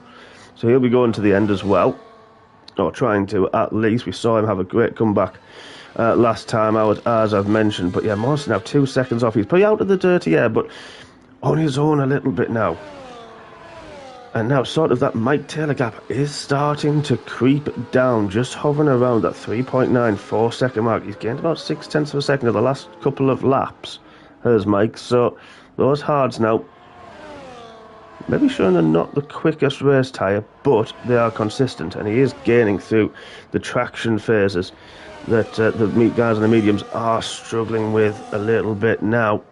so he'll be going to the end as well. Or trying to, at least. We saw him have a great comeback last time out, as I've mentioned. But yeah, Monster now 2 seconds off. He's pretty out of the dirty air, but on his own a little bit now. And now sort of that Mike Taylor gap is starting to creep down, just hovering around that 3.94 second mark. He's gained about 6 tenths of a second in the last couple of laps, has Mike. So those hards now, maybe showing they're not the quickest race tyre, but they are consistent, and he is gaining through the traction phases that the meat guys and the mediums are struggling with a little bit now.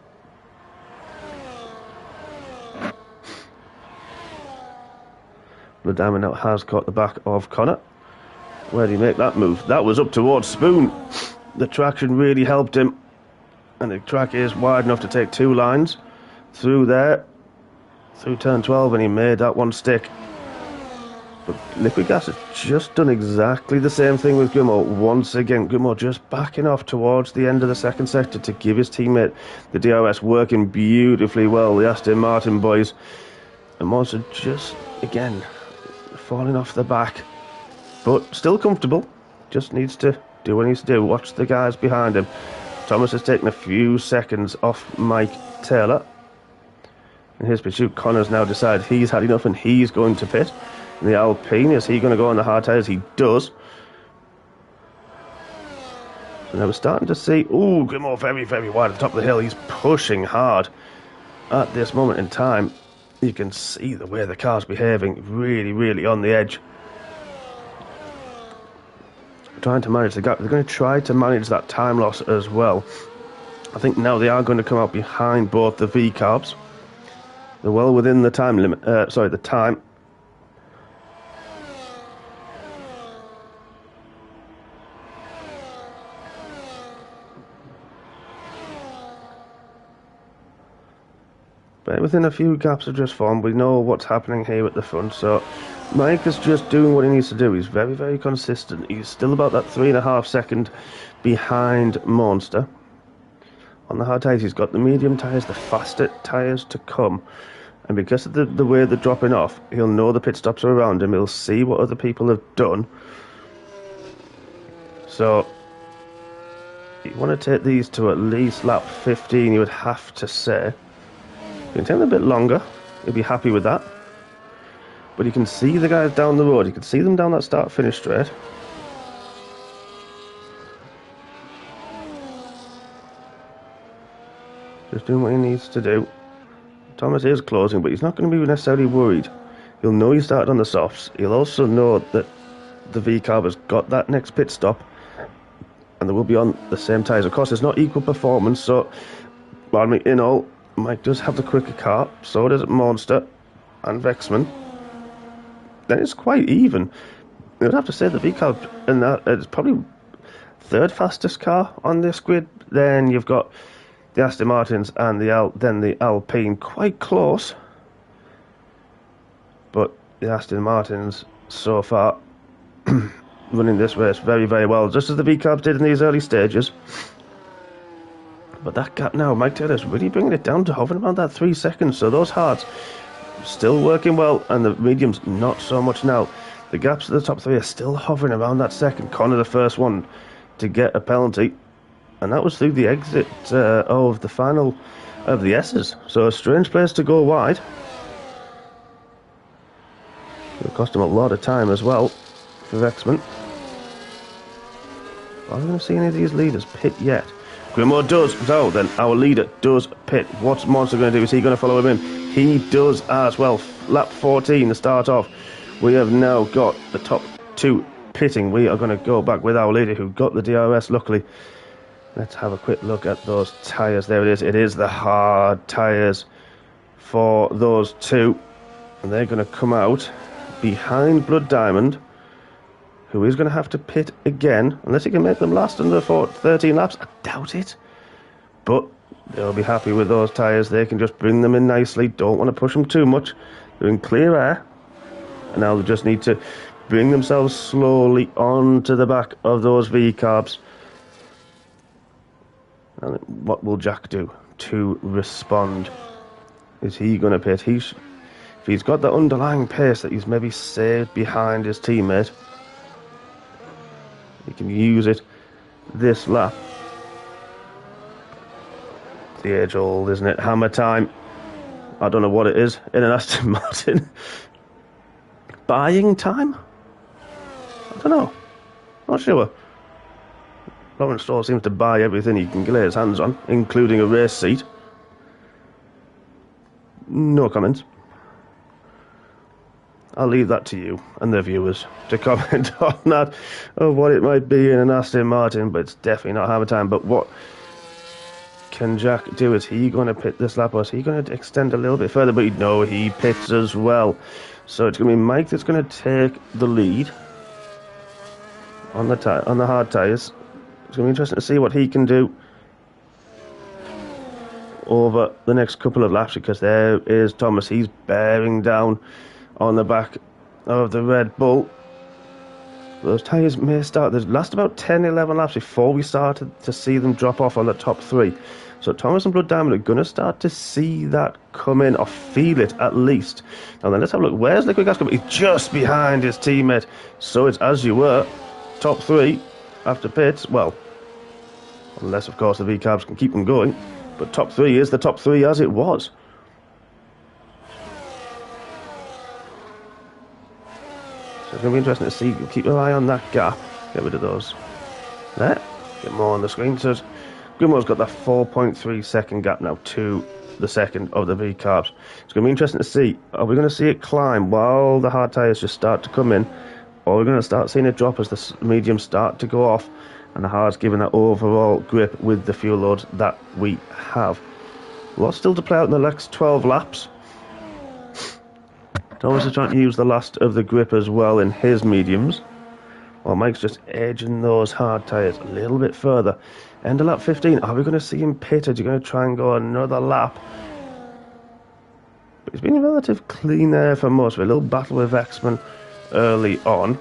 The Diamond now has caught the back of Connor. Where did he make that move? That was up towards Spoon. The traction really helped him, and the track is wide enough to take 2 lines through there, through turn 12, and he made that one stick. But Liquid Gas has just done exactly the same thing with Grimmo. Once again, Grimmo just backing off towards the end of the second sector to give his teammate the DRS, working beautifully well, the Aston Martin boys. And Monster just, again, falling off the back. But still comfortable. Just needs to do what he needs to do. Watch the guys behind him. Thomas has taken a few seconds off Mike Taylor. In his pursuit, Connor's now decided he's had enough and he's going to pit. In the Alpine, is he going to go on the hard tyres? He does. So now we're starting to see... Ooh, Grimmo very, very wide at the top of the hill. He's pushing hard at this moment in time. You can see the way the car's behaving. Really, really on the edge. Trying to manage the gap. They're going to try to manage that time loss as well. I think now they are going to come out behind both the V-carbs. They're well within the time limit. The time. But within a few gaps have just formed. We know what's happening here at the front. So Mike is just doing what he needs to do. He's very, very consistent. He's still about that 3.5 second behind Monster. On the hard tyres, he's got the medium tyres, the faster tyres to come. And because of the way they're dropping off, he'll know the pit stops are around him. He'll see what other people have done. So you want to take these to at least lap 15, you would have to say. You can take them a bit longer. You'll be happy with that. But you can see the guys down the road. You can see them down that start-finish straight. Just doing what he needs to do. Thomas is closing, but he's not going to be necessarily worried. He'll know he started on the softs. He'll also know that the V-carb has got that next pit stop, and they will be on the same tyres. Of course, it's not equal performance, so in all, Mike does have the quicker car. So does Monster and Vexman. Then it's quite even. I would have to say the V-carb in that is probably third fastest car on this grid. Then you've got the Aston Martins and the Alpine quite close, but the Aston Martins so far running this race very, very well, just as the V-carbs did in these early stages. But that gap now, Mike Taylor's really bringing it down to hovering around that 3 seconds. So those hards still working well, and the mediums not so much now. The gaps at the top three are still hovering around that second. Connor the first one to get a penalty, and that was through the exit of the final of the S's. So a strange place to go wide. It'll cost him a lot of time as well for Vexman. Are we going to see any of these leaders pit yet? Grimo does. So then our leader does pit. What's Monster going to do? Is he going to follow him in? He does as well. Lap 14 to start off. We have now got the top two pitting. We are going to go back with our leader who got the DRS luckily. Let's have a quick look at those tyres. There it is. It is the hard tyres for those two. And they're going to come out behind Blood Diamond, who is going to have to pit again, unless he can make them last under 13 laps. I doubt it. But they'll be happy with those tyres. They can just bring them in nicely. Don't want to push them too much. They're in clear air. And now they just need to bring themselves slowly onto the back of those V-carbs. And what will Jack do to respond? Is he going to pit? If he's got that underlying pace that he's maybe saved behind his teammate, he can use it this lap. It's the age old, isn't it? Hammer time. I don't know what it is in an Aston Martin. Buying time? I don't know. Not sure. Lawrence Stroll seems to buy everything he can lay his hands on, including a race seat. No comments. I'll leave that to you and the viewers to comment on that, of what it might be in an Aston Martin, but it's definitely not hammer time. But what can Jack do? Is he going to pit this lap, or is he going to extend a little bit further? But no, he pits as well. So it's going to be Mike that's going to take the lead on the hard tyres. It's going to be interesting to see what he can do over the next couple of laps, because there is Thomas. He's bearing down on the back of the Red Bull. Those tyres may start. There's last about 10-11 laps before we started to see them drop off on the top three. So Thomas and Blood Diamond are going to start to see that come in, or feel it at least. Now then, let's have a look. Where's Liquid Gas coming? He's just behind his teammate. So it's as you were. Top three after pits. Well, unless of course the V-carbs can keep them going. But top three is the top three as it was. So it's going to be interesting to see. Keep your eye on that gap. Get rid of those. There. Get more on the screen. So Grimo's got that 4.3 second gap now to the second of the V-carbs. It's going to be interesting to see. Are we going to see it climb while the hard tyres just start to come in? Or are we going to start seeing it drop as the mediums start to go off and the hards giving that overall grip with the fuel loads that we have? Lots still to play out in the next 12 laps. Thomas is trying to use the last of the grip as well in his mediums, while Mike's just edging those hard tyres a little bit further. End of lap 15. Are we going to see him pitted? You're going to try and go another lap. But he's been relatively clean there for most of it. A little battle with Vexman early on.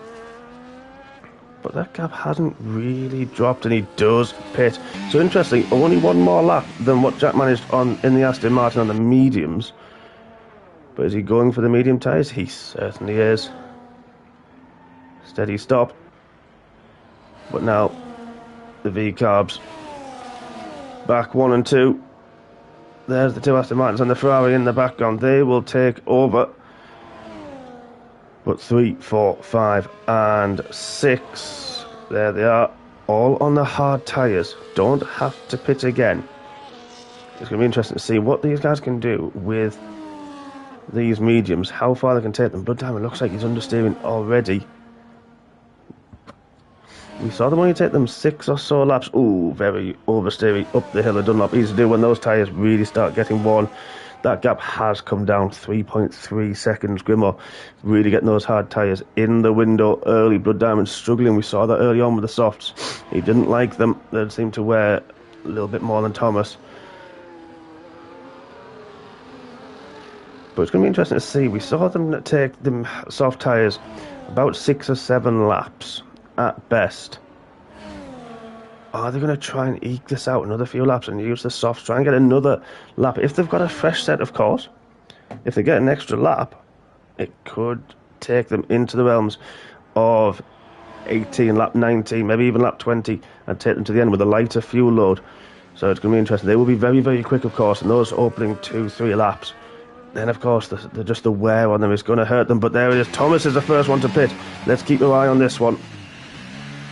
But that gap hasn't really dropped, and he does pit. So interesting, only one more lap than what Jack managed on in the Aston Martin on the mediums. But is he going for the medium tyres? He certainly is. Steady stop. But now the V-carbs back 1 and 2. There's the two Aston Martins and the Ferrari in the background. They will take over. But 3, 4, 5 and 6. There they are. All on the hard tyres. Don't have to pit again. It's going to be interesting to see what these guys can do with these mediums. How far they can take them. Blood Diamond looks like he's understeering already. We saw them only take them 6 or so laps. Ooh, very oversteering up the hill of Dunlop. Easy to do when those tyres really start getting worn. That gap has come down 3.3 seconds. Grimmer really getting those hard tyres in the window early. Blood Diamond struggling. We saw that early on with the softs. He didn't like them. They seemed to wear a little bit more than Thomas. But it's going to be interesting to see. We saw them take them soft tyres about 6 or 7 laps at best. Are they going to try and eke this out another few laps and use the softs, try and get another lap? If they've got a fresh set, of course. If they get an extra lap, it could take them into the realms of 18, lap 19, maybe even lap 20, and take them to the end with a lighter fuel load. So it's going to be interesting. They will be very, very quick, of course, in those opening 2-3 laps. Then, of course, just the wear on them is going to hurt them. But there it is. Thomas is the first one to pit. Let's keep an eye on this one.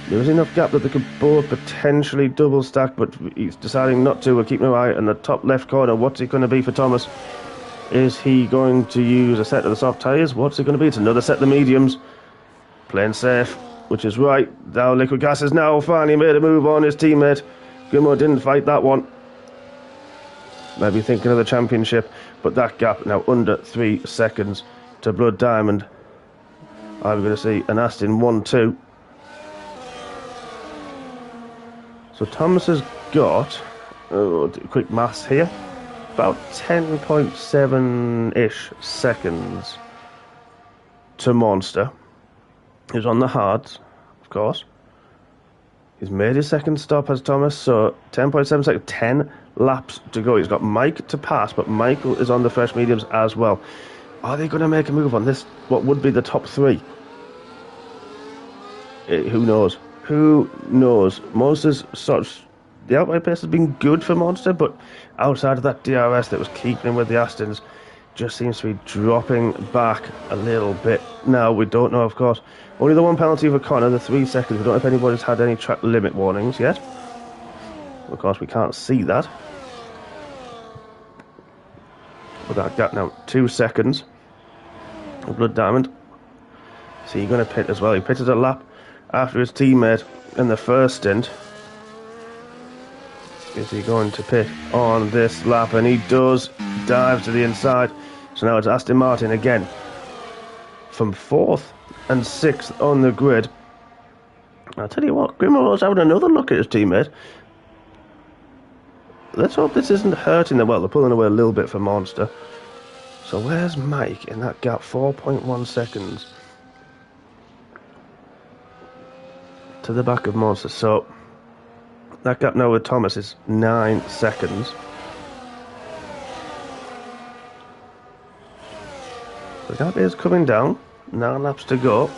There was enough gap that they could both potentially double stack, but he's deciding not to. We're keeping an eye on the top left corner. What's it going to be for Thomas? Is he going to use a set of the soft tyres? What's it going to be? It's another set of the mediums. Playing safe, which is right. Now Liquid Gas has now finally made a move on his teammate. Grimmo didn't fight that one. Maybe thinking of the championship, but that gap now under 3 seconds to Blood Diamond. I'm going to see an Aston 1-2. So Thomas has got, quick maths here, about 10.7-ish seconds to Monster. He's on the hards, of course. He's made his second stop as Thomas, so 10.7 seconds, 10 laps to go. He's got Mike to pass, but Michael is on the fresh mediums as well. Are they going to make a move on this, what would be the top 3? Who knows? Who knows? Monster's sort of, the outright pace has been good for Monster, but outside of that DRS that was keeping him with the Astons, just seems to be dropping back a little bit. Now, we don't know, of course. Only the 1 penalty for Connor, the 3 seconds. We don't know if anybody's had any track limit warnings yet. Of course, we can't see that. But that gap now, 2 seconds. Blood Diamond. So you're going to pit as well. He pitted a lap after his teammate in the first stint. Is he going to pit on this lap? And he does. Dive to the inside. So now it's Aston Martin again. From 4th and 6th on the grid. I'll tell you what, Grimmo's having another look at his teammate. Let's hope this isn't hurting them. Well, they're pulling away a little bit for Monster. So where's Mike in that gap? 4.1 seconds to the back of Monster. So that gap now with Thomas is 9 seconds. The gap is coming down. 9 laps to go.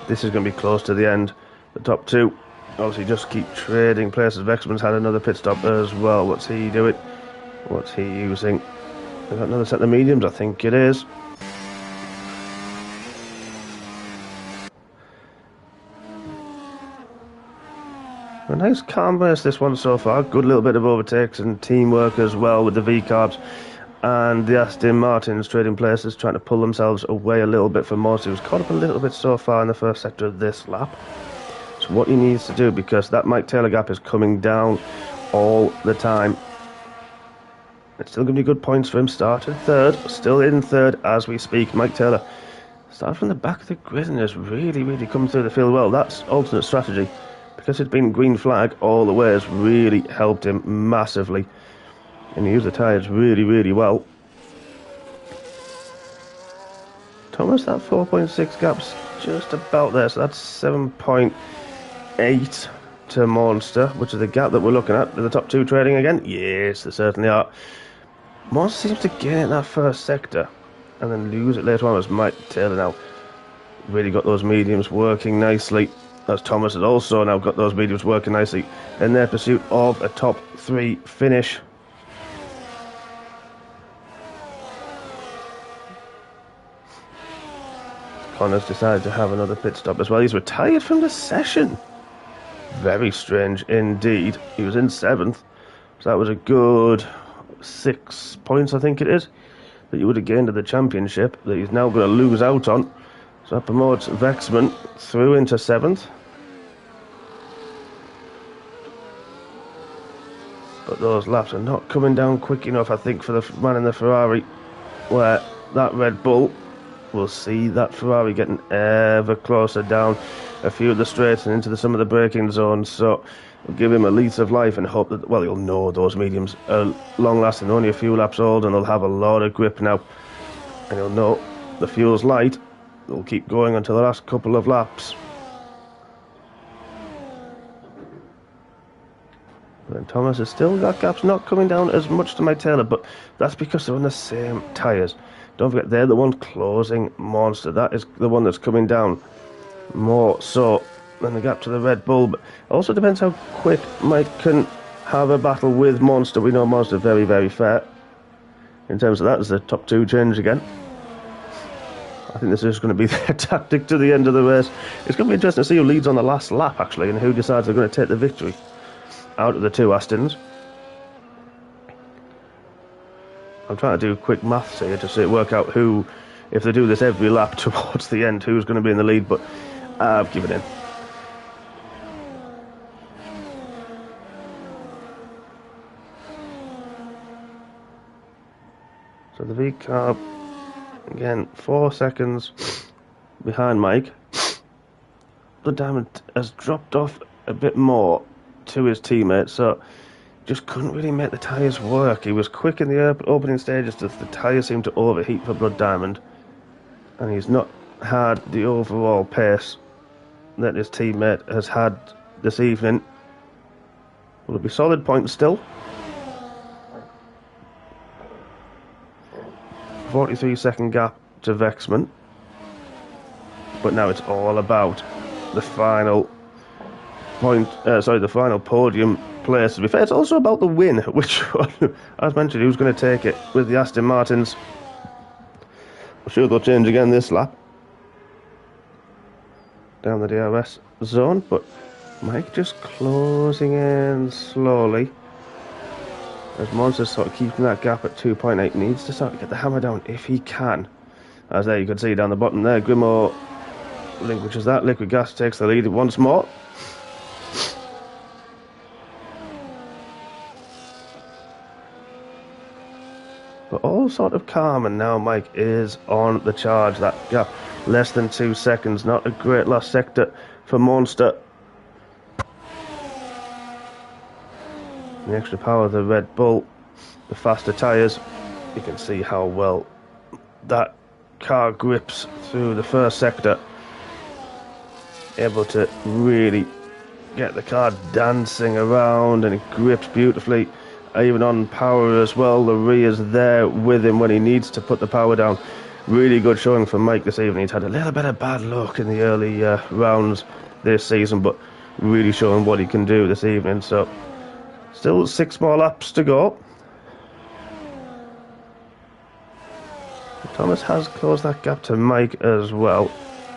This is going to be close to the end. The top 2 obviously just keep trading places. Vexman's had another pit stop as well. What's he doing? What's he using? We've got another set of mediums, I think it is. A nice calm race this one so far. Good little bit of overtakes and teamwork as well with the V-carbs and the Aston Martins trading places, trying to pull themselves away a little bit from Monster, who's caught up a little bit so far in the first sector of this lap. So what he needs to do, because that Mike Taylor gap is coming down all the time. It's still going to be good points for him. Started 3rd, still in 3rd as we speak. Mike Taylor started from the back of the grid and has really come through the field well. That's alternate strategy. Because it's been green flag all the way has really helped him massively. And he used the tyres really well. Thomas, that 4.6 gap's just about there. So that's 7.8 to Monster, which is the gap that we're looking at. Are the top 2 trading again? Yes, they certainly are. Monster seems to gain it in that first sector and then lose it later on as Mike Taylor now really got those mediums working nicely. As Thomas has also now got those mediums working nicely in their pursuit of a top 3 finish. Connors decided to have another pit stop as well. He's retired from the session. Very strange indeed. He was in 7th, so that was a good 6 points, I think it is, that you would have gained to the championship that he's now going to lose out on. So that promotes Vexman through into 7th. But those laps are not coming down quick enough, I think, for the man in the Ferrari, where that Red Bull will see that Ferrari getting ever closer down a few of the straights and into some of the braking zones. So we'll give him a lease of life and hope that, well, he'll know those mediums are long-lasting, only a few laps old, and they'll have a lot of grip now. And he'll know the fuel's light. They'll keep going until the last couple of laps. And Thomas has still got gaps, not coming down as much to Mike Taylor, but that's because they're on the same tyres. Don't forget, they're the one closing Monster. That is the one that's coming down more so than the gap to the Red Bull. But it also depends how quick Mike can have a battle with Monster. We know Monster very, very fair in terms of that as the top 2 change again. I think this is going to be their tactic to the end of the race. It's going to be interesting to see who leads on the last lap, actually, and who decides they're going to take the victory out of the 2 Astons. I'm trying to do quick maths here to work out who, if they do this every lap towards the end, who's going to be in the lead, but I've given in. So the V car, again, 4 seconds behind Mike. Blood Diamond has dropped off a bit more to his teammates, so just couldn't really make the tyres work. He was quick in the opening stages, just the tyres seemed to overheat for Blood Diamond, and he's not had the overall pace that his teammate has had this evening. Will it be solid points still? 43-second gap to Vexman, but now it's all about the final the final podium place. To be fair, it's also about the win, which one, as mentioned, who's going to take it with the Aston Martins. I'm sure they'll change again this lap down the DRS zone, but Mike just closing in slowly as Monster's sort of keeping that gap at 2.8. Needs to start to get the hammer down if he can, as there you can see down the bottom there, Grimo relinquishes that. Liquid Gas takes the lead once more. But all sort of calm, and now Mike is on the charge. That gap less than 2 seconds. Not a great last sector for Monster. The extra power of the Red Bull, the faster tyres. You can see how well that car grips through the first sector. Able to really get the car dancing around, and it grips beautifully. Even on power as well, the rear's there with him when he needs to put the power down. Really good showing from Mike this evening. He's had a little bit of bad luck in the early rounds this season, but really showing what he can do this evening. So still 6 more laps to go. Thomas has closed that gap to Mike as well.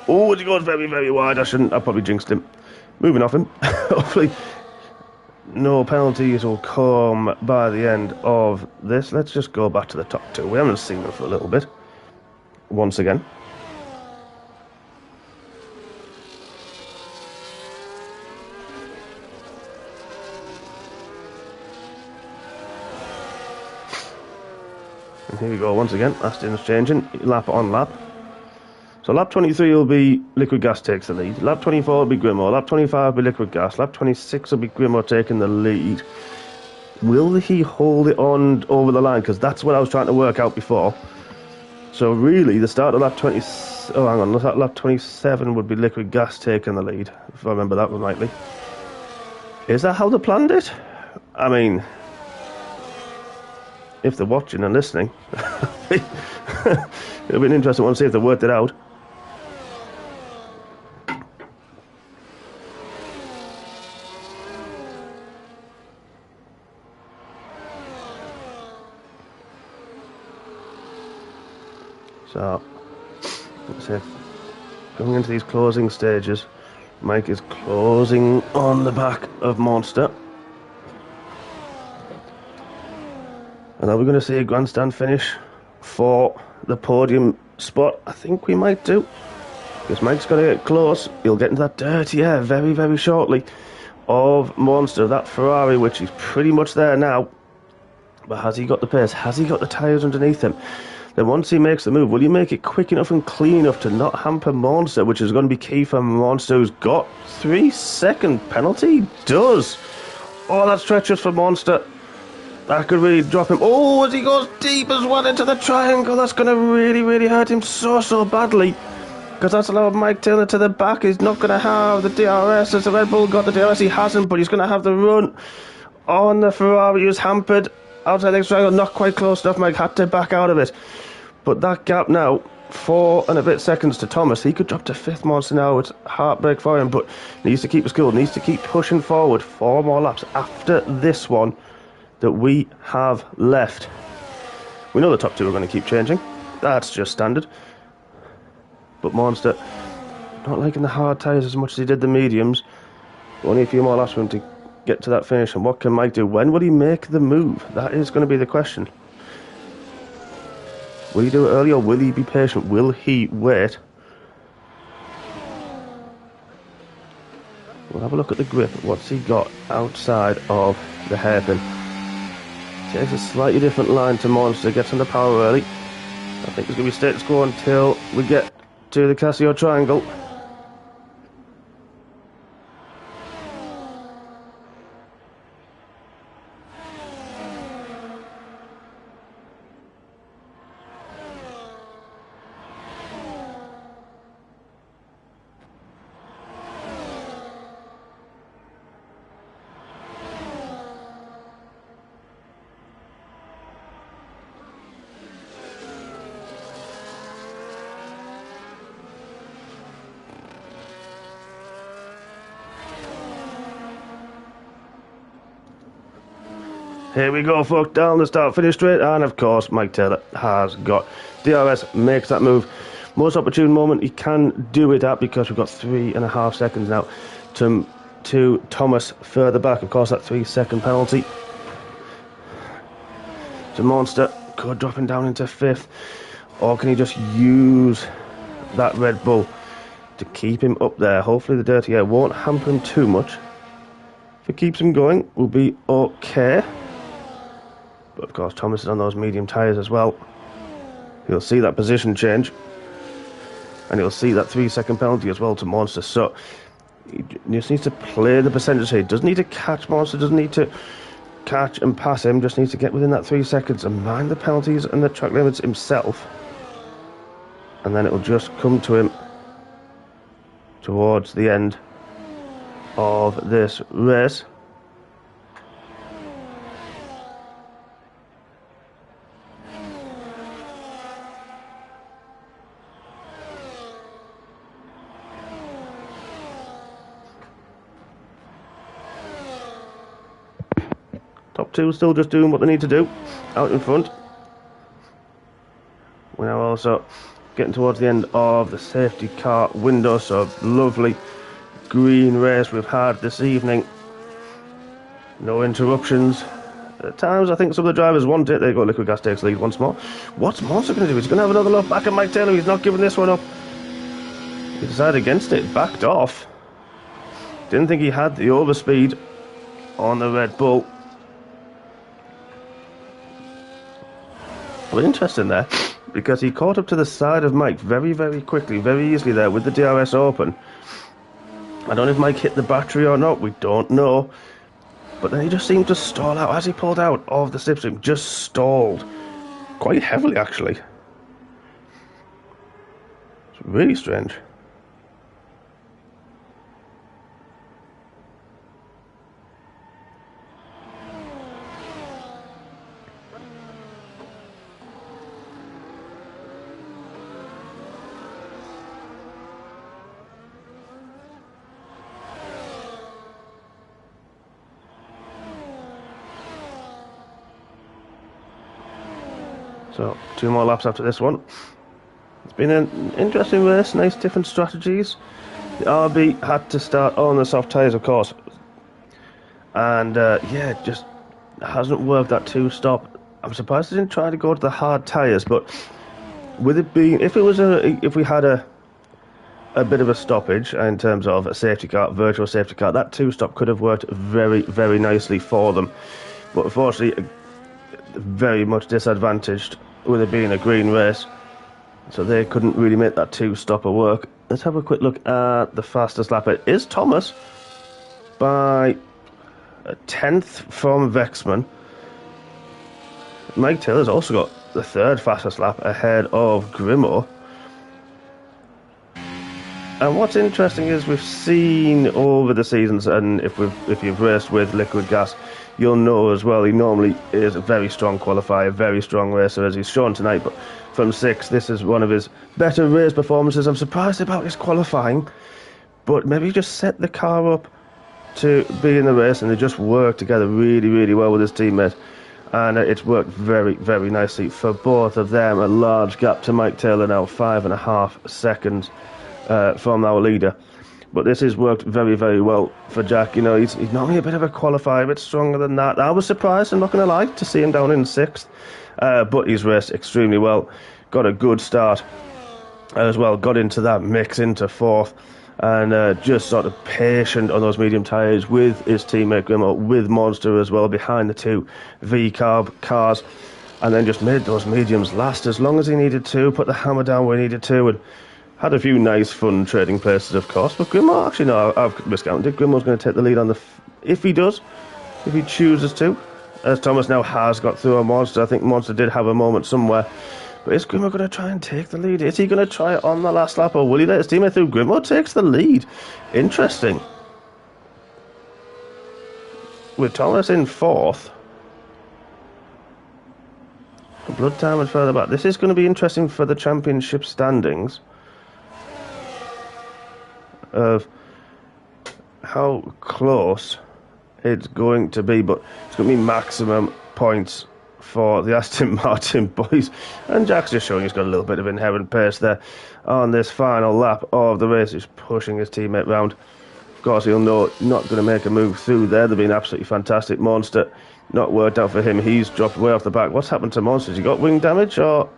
Oh, he goes very, very wide. I probably jinxed him. Moving off him. Hopefully no penalties will come by the end of this. Let's just go back to the top 2. We haven't seen them for a little bit. Once again. And here we go once again. Aston's changing lap on lap. So lap 23 will be Liquid Gas takes the lead. Lap 24 will be Grimo. Lap 25 will be Liquid Gas. Lap 26 will be Grimo taking the lead. Will he hold it on over the line? Because that's what I was trying to work out before. So really, the start of lap 20... Oh, hang on. Lap 27 would be Liquid Gas taking the lead, if I remember that one rightly. Is that how they planned it? I mean... if they're watching and listening. It'll be an interesting one to see if they worked it out. So, let's say, going into these closing stages, Mike is closing on the back of Monster. And are we going to see a grandstand finish for the podium spot? I think we might do. Because Mike's got to get close. He'll get into that dirty air very, very shortly of Monster, that Ferrari, which is pretty much there now. But has he got the pace? Has he got the tyres underneath him? Then once he makes the move, will he make it quick enough and clean enough to not hamper Monster, which is going to be key for Monster, who's got 3-second penalty? He does. Oh, that's treacherous for Monster. That could really drop him. Oh, as he goes deep as well into the triangle, that's going to really, really hurt him so badly. Because that's allowed Mike Taylor to the back. He's not going to have the DRS. As the Red Bull got the DRS, he hasn't, but he's going to have the run on the Ferrari, who's hampered outside the triangle. Not quite close enough. Mike had to back out of it. But that gap now, 4 and a bit seconds to Thomas. He could drop to 5th Monster now. It's heartbreak for him, but needs to keep his cool. Needs to keep pushing forward. 4 more laps after this one that we have left. We know the top 2 are going to keep changing. That's just standard. But Monster not liking the hard tyres as much as he did the mediums. Only a few more laps for him to get to that finish. And what can Mike do? When will he make the move? That is going to be the question. Will he do it early or will he be patient? Will he wait? We'll have a look at the grip. What's he got outside of the hairpin? Takes a slightly different line to Monster. Gets on the power early. I think it's going to be status quo until we get to the Casio triangle. Here we go, folks, down the start-finish straight, and of course, Mike Taylor has got DRS, makes that move. Most opportune moment he can do it at, because we've got 3.5 seconds now to Thomas further back. Of course, that 3-second penalty to Monster. Could dropping down into 5th, or can he just use that Red Bull to keep him up there? Hopefully the dirty air won't hamper him too much. If it keeps him going, we'll be okay. But of course, Thomas is on those medium tyres as well. He'll see that position change. And he'll see that 3-second penalty as well to Monster. So, he just needs to play the percentage here. He doesn't need to catch Monster, doesn't need to catch and pass him. Just needs to get within that 3 seconds and mind the penalties and the track limits himself. And then it'll just come to him towards the end of this race. Top 2 still just doing what they need to do out in front. We're now also getting towards the end of the safety car window, so lovely green race we've had this evening. No interruptions. At times I think some of the drivers want it. There you go, Liquid Gas takes lead once more. What's Monster going to do? He's going to have another look back at Mike Taylor. He's not giving this one up. He decided against it, backed off. Didn't think he had the overspeed on the Red Bull. But interesting there, because he caught up to the side of Mike very, very quickly, very easily there with the DRS open. I don't know if Mike hit the battery or not, we don't know. But then he just seemed to stall out as he pulled out of the slipstream, just stalled. Quite heavily, actually. It's really strange. So 2 more laps after this one. It's been an interesting race, nice different strategies. The RB had to start on the soft tyres, of course. And yeah, it just hasn't worked, that 2-stop. I'm surprised they didn't try to go to the hard tyres, but with it being, if we had a bit of a stoppage in terms of a safety car, virtual safety car, that 2-stop could have worked very, very nicely for them. But unfortunately, very much disadvantaged with it being a green race, so they couldn't really make that 2-stopper work. Let's have a quick look at the fastest lap. It is Thomas by a 10th from Vexman. Mike Taylor's also got the 3rd fastest lap ahead of Grimmo. And what's interesting is we've seen over the seasons, and if you've raced with liquid gas, you'll know as well, he normally is a very strong qualifier, very strong racer, as he's shown tonight. But from 6th, this is one of his better race performances. I'm surprised about his qualifying, but maybe he just set the car up to be in the race, and they just worked together really, really well with his teammate. And it's worked very, very nicely for both of them. A large gap to Mike Taylor now, 5.5 seconds from our leader. But this has worked very, very well for Jack. You know, he's normally a bit of a qualifier, a bit stronger than that. I was surprised, I'm not going to lie, to see him down in 6th. But he's raced extremely well. Got a good start as well. Got into that mix into 4th. And just sort of patient on those medium tyres with his teammate Grimmo, with Monster as well, behind the 2 V-carb cars. And then just made those mediums last as long as he needed to, put the hammer down where he needed to, and had a few nice, fun trading places, of course. But Grimmo, actually, no, I've miscounted. Grimmo's going to take the lead on the... if he does, if he chooses to. As Thomas now has got through a Monster. I think Monster did have a moment somewhere. But is Grimmo going to try and take the lead? Is he going to try it on the last lap, or will he let his teammate through? Grimmo takes the lead. Interesting. With Thomas in 4th. Blood Diamond further back. This is going to be interesting for the championship standings. Of how close it's going to be, but it's going to be maximum points for the Aston Martin boys, and Jack's just showing he's got a little bit of inherent pace there on this final lap of the race. He's pushing his teammate round. Of course, he'll know not going to make a move through there. They've been absolutely fantastic. Monster, not worked out for him. He's dropped way off the back. What's happened to Monster? Has he got wing damage, or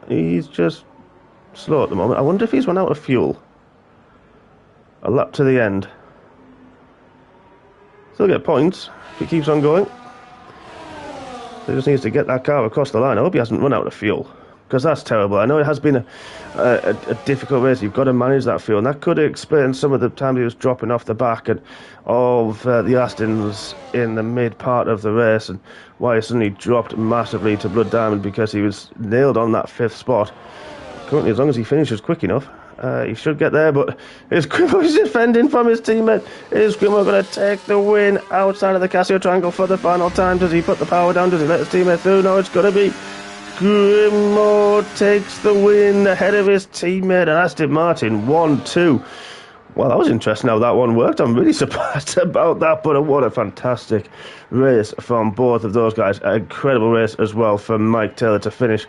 he's just slow at the moment? I wonder if he's run out of fuel. A lap to the end. Still get points if he keeps on going. He just needs to get that car across the line. I hope he hasn't run out of fuel, because that's terrible. I know it has been a difficult race. You've got to manage that fuel, and that could explain some of the time he was dropping off the back and of the Astons in the mid part of the race, and why he suddenly dropped massively to Blood Diamond, because he was nailed on that 5th spot. Currently, as long as he finishes quick enough, he should get there. But is Grimmo defending from his teammate? Is Grimmo going to take the win outside of the Casio Triangle for the final time? Does he put the power down? Does he let his teammate through? No, it's going to be Grimmo takes the win ahead of his teammate, and Aston Martin 1-2. Well, that was interesting how that one worked. I'm really surprised about that, but what a fantastic race from both of those guys. An incredible race as well from Mike Taylor to finish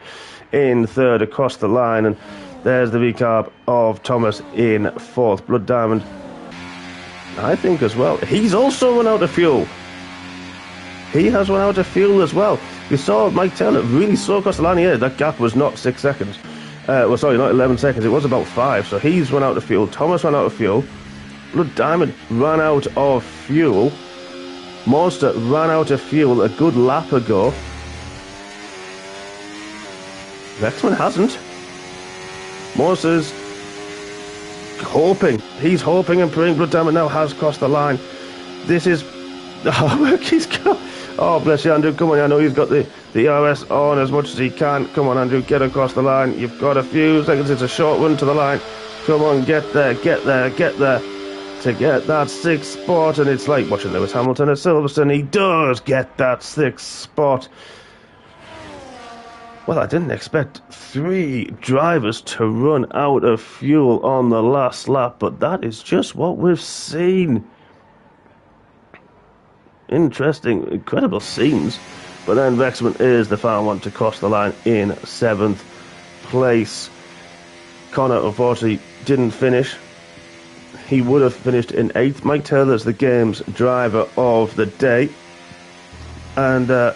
in 3rd across the line, and there's the V-carb of Thomas in 4th. Blood Diamond, I think, as well. He's also run out of fuel. He has run out of fuel as well. You saw Mike Taylor really slow across the line here. That gap was not 6 seconds. Well, sorry, not 11 seconds. It was about 5. So he's run out of fuel. Thomas ran out of fuel. Blood Diamond ran out of fuel. Monster ran out of fuel a good lap ago. Vexman hasn't. Monster's hoping. He's hoping and praying Blood Diamond now has crossed the line. This is... oh, he's got... oh, bless you, Andrew. Come on, I know he's got the ERS on as much as he can. Come on, Andrew, get across the line. You've got a few seconds. It's a short run to the line. Come on, get there, get there, get there. To get that 6th spot, and it's like watching Lewis Hamilton at Silverstone. He does get that 6th spot. Well, I didn't expect 3 drivers to run out of fuel on the last lap, but that is just what we've seen. Interesting, incredible scenes But then Wrexham is the final one to cross the line in 7th place. Connor, unfortunately, didn't finish. He would have finished in 8th. Mike Taylor's the game's driver of the day. And other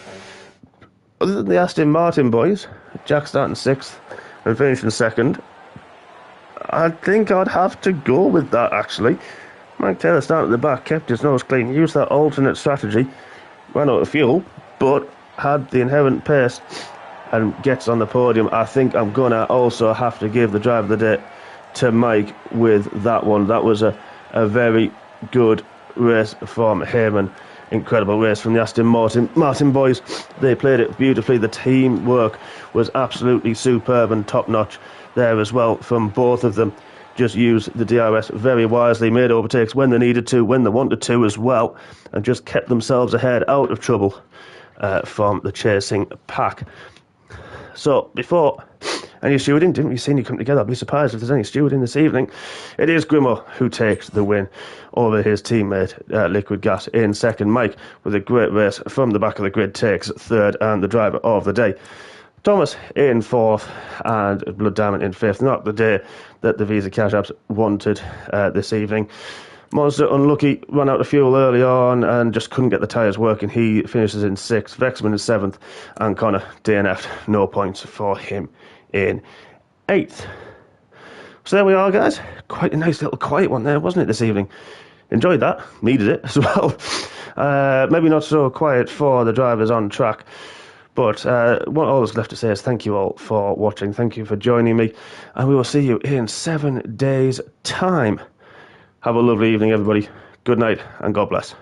than the Aston Martin boys, Jack starting 6th and finishing 2nd, I think I'd have to go with that, actually. Mike Taylor started at the back, kept his nose clean, used that alternate strategy, ran out of fuel, but had the inherent pace and gets on the podium. I think I'm going to also have to give the drive of the day to Mike with that one. That was a very good race from him, and incredible race from the Aston Martin boys. They played it beautifully. The teamwork was absolutely superb and top-notch there as well from both of them. Just used the DRS very wisely, made overtakes when they needed to, when they wanted to as well, and just kept themselves ahead, out of trouble from the chasing pack. So, before any stewarding, didn't we see any come together? I'd be surprised if there's any stewarding this evening. It is Grimmer who takes the win over his teammate, Liquid Gas, in 2nd. Mike, with a great race from the back of the grid, takes 3rd and the driver of the day. Thomas in 4th and Blood Diamond in 5th. Not the day that the Visa Cash Apps wanted this evening. Monster unlucky, ran out of fuel early on and just couldn't get the tyres working. He finishes in 6th. Vexman in 7th, and Connor DNF'd. No points for him in 8th. So there we are, guys. Quite a nice little quiet one there, wasn't it, this evening? Enjoyed that. Needed it as well. Maybe not so quiet for the drivers on track. But what all is left to say is thank you all for watching. Thank you for joining me. And we will see you in 7 days' time. Have a lovely evening, everybody. Good night, and God bless.